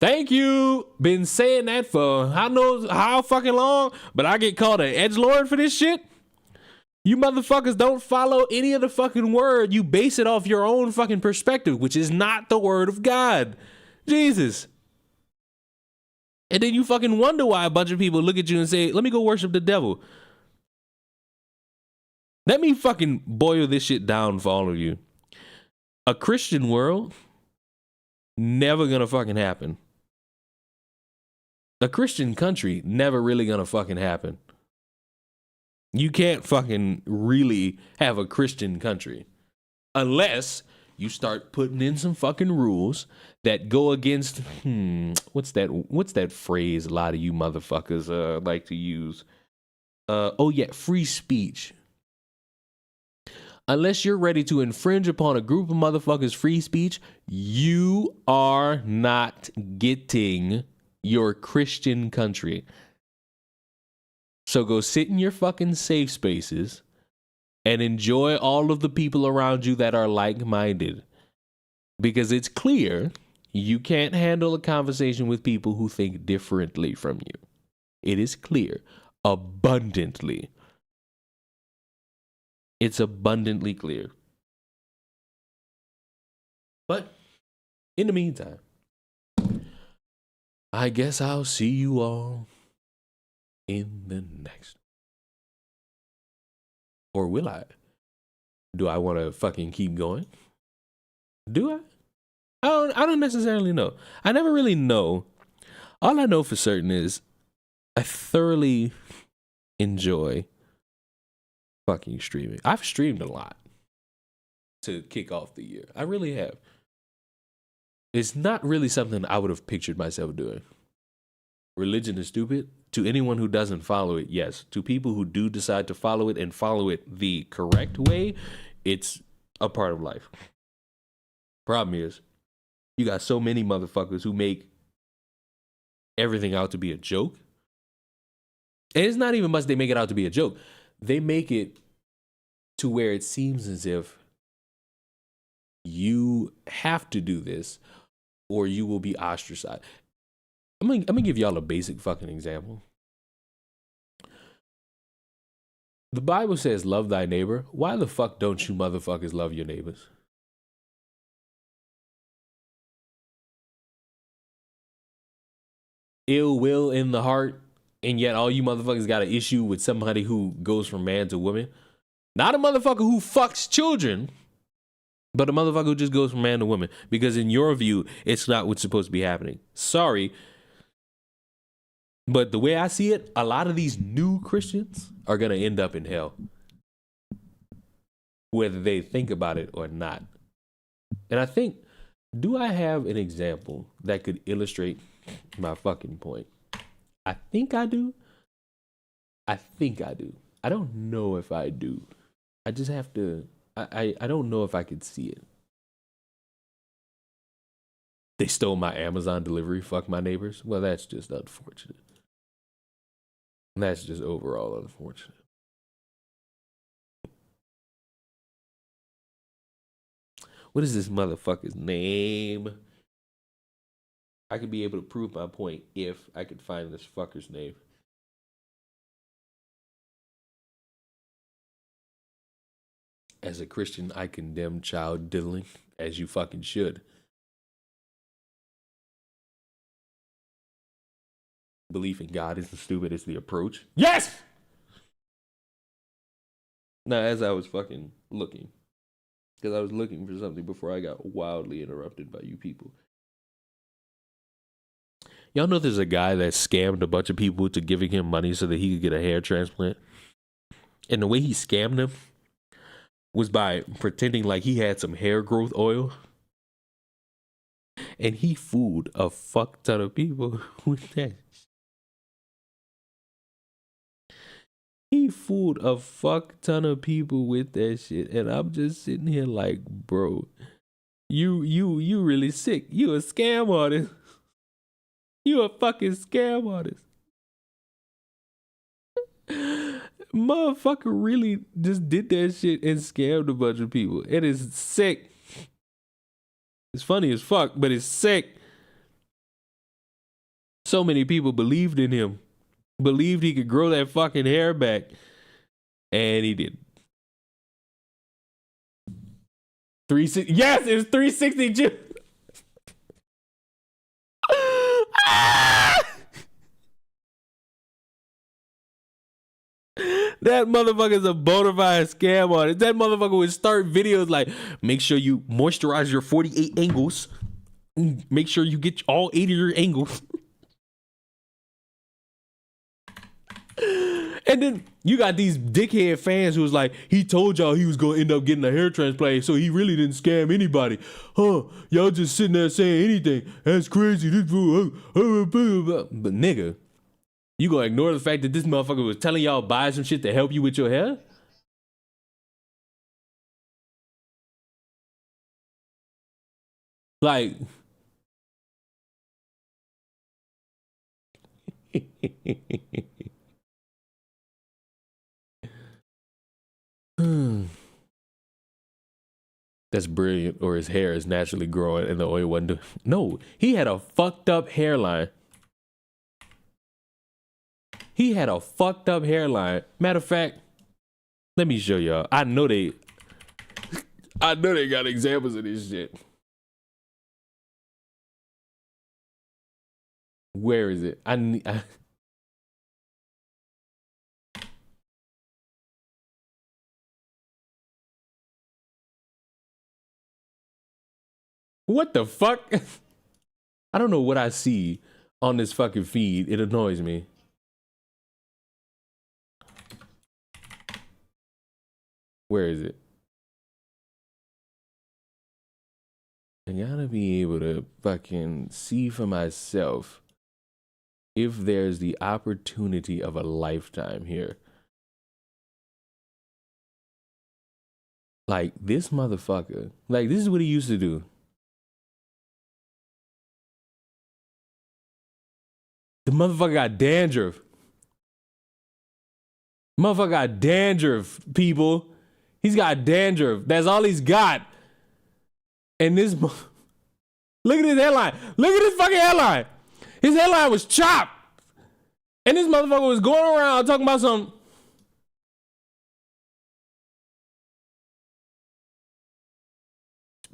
[SPEAKER 1] Thank you. Been saying that for how fucking long, but I get called an edgelord for this shit. You motherfuckers don't follow any of the fucking word. You base it off your own fucking perspective, which is not the word of God. Jesus. And then you fucking wonder why a bunch of people look at you and say, let me go worship the devil. Let me fucking boil this shit down for all of you. A Christian world, never gonna fucking happen. A Christian country, never really gonna fucking happen. You can't fucking really have a Christian country unless you start putting in some fucking rules that go against, what's that phrase a lot of you motherfuckers like to use? Free speech. Unless you're ready to infringe upon a group of motherfuckers' free speech, you are not getting your Christian country. So go sit in your fucking safe spaces and enjoy all of the people around you that are like-minded. Because it's clear you can't handle a conversation with people who think differently from you. It is clear. Abundantly. It's abundantly clear. But in the meantime, I guess I'll see you all in the next. Or will I? Do I want to fucking keep going? Do I? I don't necessarily know. I never really know. All I know for certain is I thoroughly enjoy fucking streaming. I've streamed a lot to kick off the year. I really have. It's not really something I would have pictured myself doing. Religion is stupid. To anyone who doesn't follow it, yes. To people who do decide to follow it and follow it the correct way, it's a part of life. Problem is, you got so many motherfuckers who make everything out to be a joke. And it's not even much they make it out to be a joke. They make it to where it seems as if you have to do this or you will be ostracized. I'm gonna give y'all a basic fucking example. The Bible says, love thy neighbor. Why the fuck don't you motherfuckers love your neighbors? Ill will in the heart, and yet all you motherfuckers got an issue with somebody who goes from man to woman. Not a motherfucker who fucks children, but a motherfucker who just goes from man to woman. Because in your view, it's not what's supposed to be happening. Sorry. But the way I see it, a lot of these new Christians are going to end up in hell. Whether they think about it or not. And I think, do I have an example that could illustrate my fucking point? I think I do. I don't know if I do. I just have to, I don't know if I could see it. They stole my Amazon delivery, fuck my neighbors. Well, that's just unfortunate. That's just overall unfortunate. What is this motherfucker's name? I could be able to prove my point if I could find this fucker's name. As a Christian, I condemn child diddling, as you fucking should. Belief in God isn't stupid, it's the approach. Yes! Now, as I was fucking looking, because I was looking for something before I got wildly interrupted by you people. Y'all know there's a guy that scammed a bunch of people to giving him money so that he could get a hair transplant? And the way he scammed them was by pretending like he had some hair growth oil. And he fooled a fuck ton of people with that. He fooled a fuck ton of people with that shit. And I'm just sitting here like, bro, you really sick. You a scam artist. You a fucking scam artist. Motherfucker really just did that shit and scammed a bunch of people. It is sick. It's funny as fuck, but it's sick. So many people believed in him. Believed he could grow that fucking hair back. And he did. 360. Yes, it was 360. That motherfucker's a bona fide scam artist. That motherfucker would start videos like, make sure you moisturize your 48 angles. Make sure you get all 8 of your angles. And then you got these dickhead fans who's like, he told y'all he was gonna end up getting a hair transplant, so he really didn't scam anybody. Huh? Y'all just sitting there saying anything. That's crazy. But nigga, you gonna ignore the fact that this motherfucker was telling y'all buy some shit to help you with your hair? Like, that's brilliant. Or his hair is naturally growing and the oil wasn't doing. No, he had a fucked up hairline. He had a fucked up hairline. Matter of fact, let me show y'all. I know they got examples of this shit. Where is it? What the fuck? I don't know what I see on this fucking feed. It annoys me. Where is it? I gotta be able to fucking see for myself if there's the opportunity of a lifetime here. Like, this motherfucker, like, this is what he used to do. The motherfucker got dandruff. Motherfucker got dandruff, people. He's got dandruff. That's all he's got. And this, look at his hairline. Look at his fucking hairline. His hairline was chopped. And this motherfucker was going around talking about some.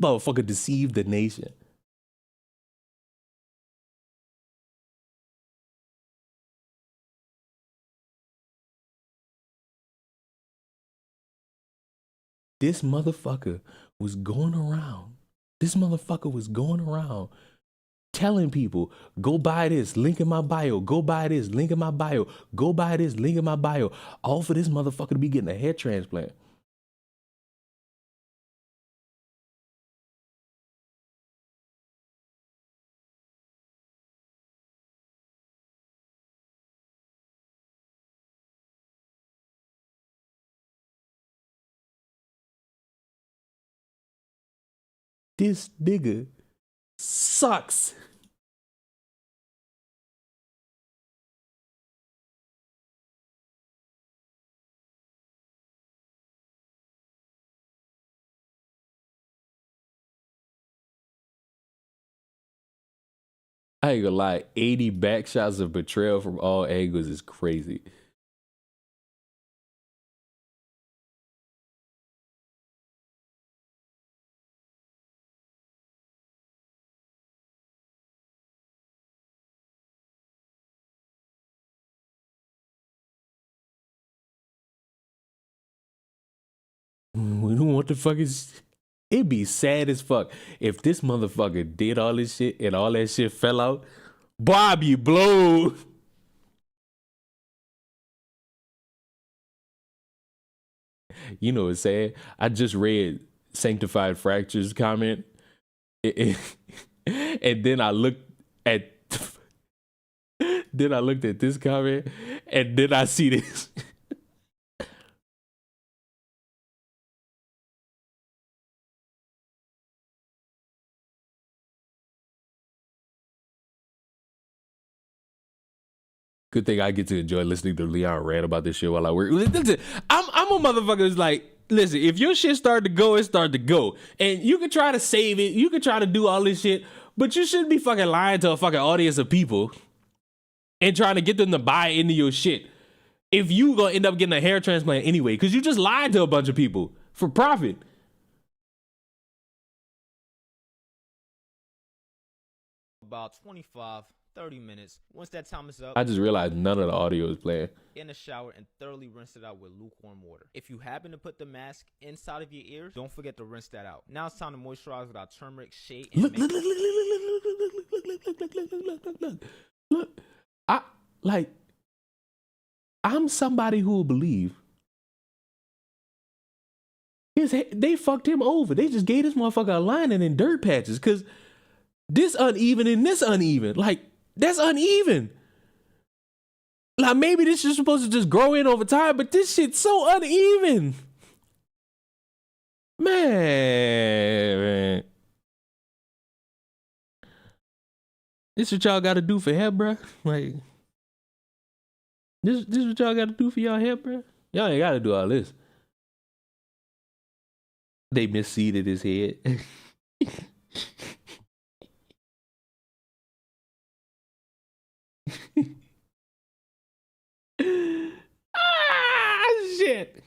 [SPEAKER 1] Motherfucker deceived the nation. This motherfucker was going around. This motherfucker was going around telling people, go buy this, link in my bio, go buy this, link in my bio, go buy this, link in my bio, all for this motherfucker to be getting a hair transplant. This nigga sucks. I ain't gonna lie, 80 back shots of betrayal from all angles is crazy. We don't want the fucking. It'd be sad as fuck if this motherfucker did all this shit and all that shit fell out. Bobby blow. You know what's sad? I just read Sanctified Fractures comment, and then I looked at this comment, and then I see this. Good thing I get to enjoy listening to Leon rant about this shit while I work. Listen, I'm a motherfucker who's like, listen, if your shit start to go, it start to go. And you can try to save it. You can try to do all this shit. But you shouldn't be fucking lying to a fucking audience of people and trying to get them to buy into your shit if you gonna end up getting a hair transplant anyway. Because you just lied to a bunch of people for profit.
[SPEAKER 5] About 25-30 minutes. Once that time is up,
[SPEAKER 1] I just realized none of the audio is playing.
[SPEAKER 5] in the shower and thoroughly rinse it out with lukewarm water. If you happen to put the mask inside of your ears, don't forget to rinse that out. Now it's time to moisturize with our turmeric shea and
[SPEAKER 1] Look. I'm somebody who will believe they fucked him over. They just gave this motherfucker a lining and dirt patches because this uneven and this uneven. Like, that's uneven. Like, maybe this is supposed to just grow in over time, but this shit's so uneven. Man. This what y'all gotta do for hair, bruh? Like, this what y'all gotta do for y'all hair, bruh? Y'all ain't gotta do all this. They misseeded his head. Shit.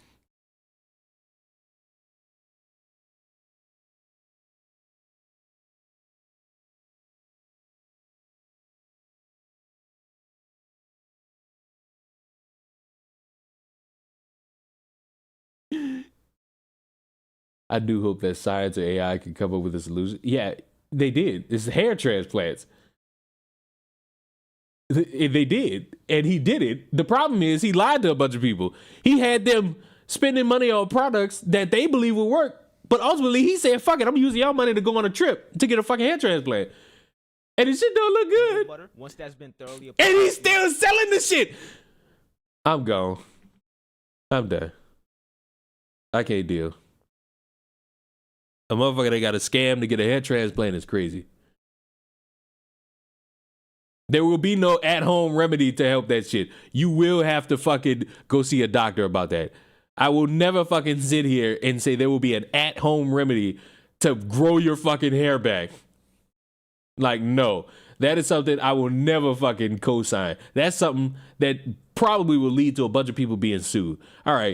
[SPEAKER 1] I do hope that science or AI can come up with a solution. Yeah, they did. It's hair transplants. They did, and he did it. The problem is he lied to a bunch of people. He had them spending money on products that they believe will work, but ultimately he said, fuck it, I'm using y'all money to go on a trip to get a fucking hair transplant. And his shit don't look good.
[SPEAKER 5] butter. Once that's been thoroughly
[SPEAKER 1] And
[SPEAKER 5] applied,
[SPEAKER 1] he's still selling the shit. I'm gone. I'm done. I can't deal. A motherfucker that got a scam to get a hair transplant is crazy. There will be no at-home remedy to help that shit. You will have to fucking go see a doctor about that. I will never fucking sit here and say there will be an at-home remedy to grow your fucking hair back. Like, no. That is something I will never fucking co-sign. That's something that probably will lead to a bunch of people being sued. All right,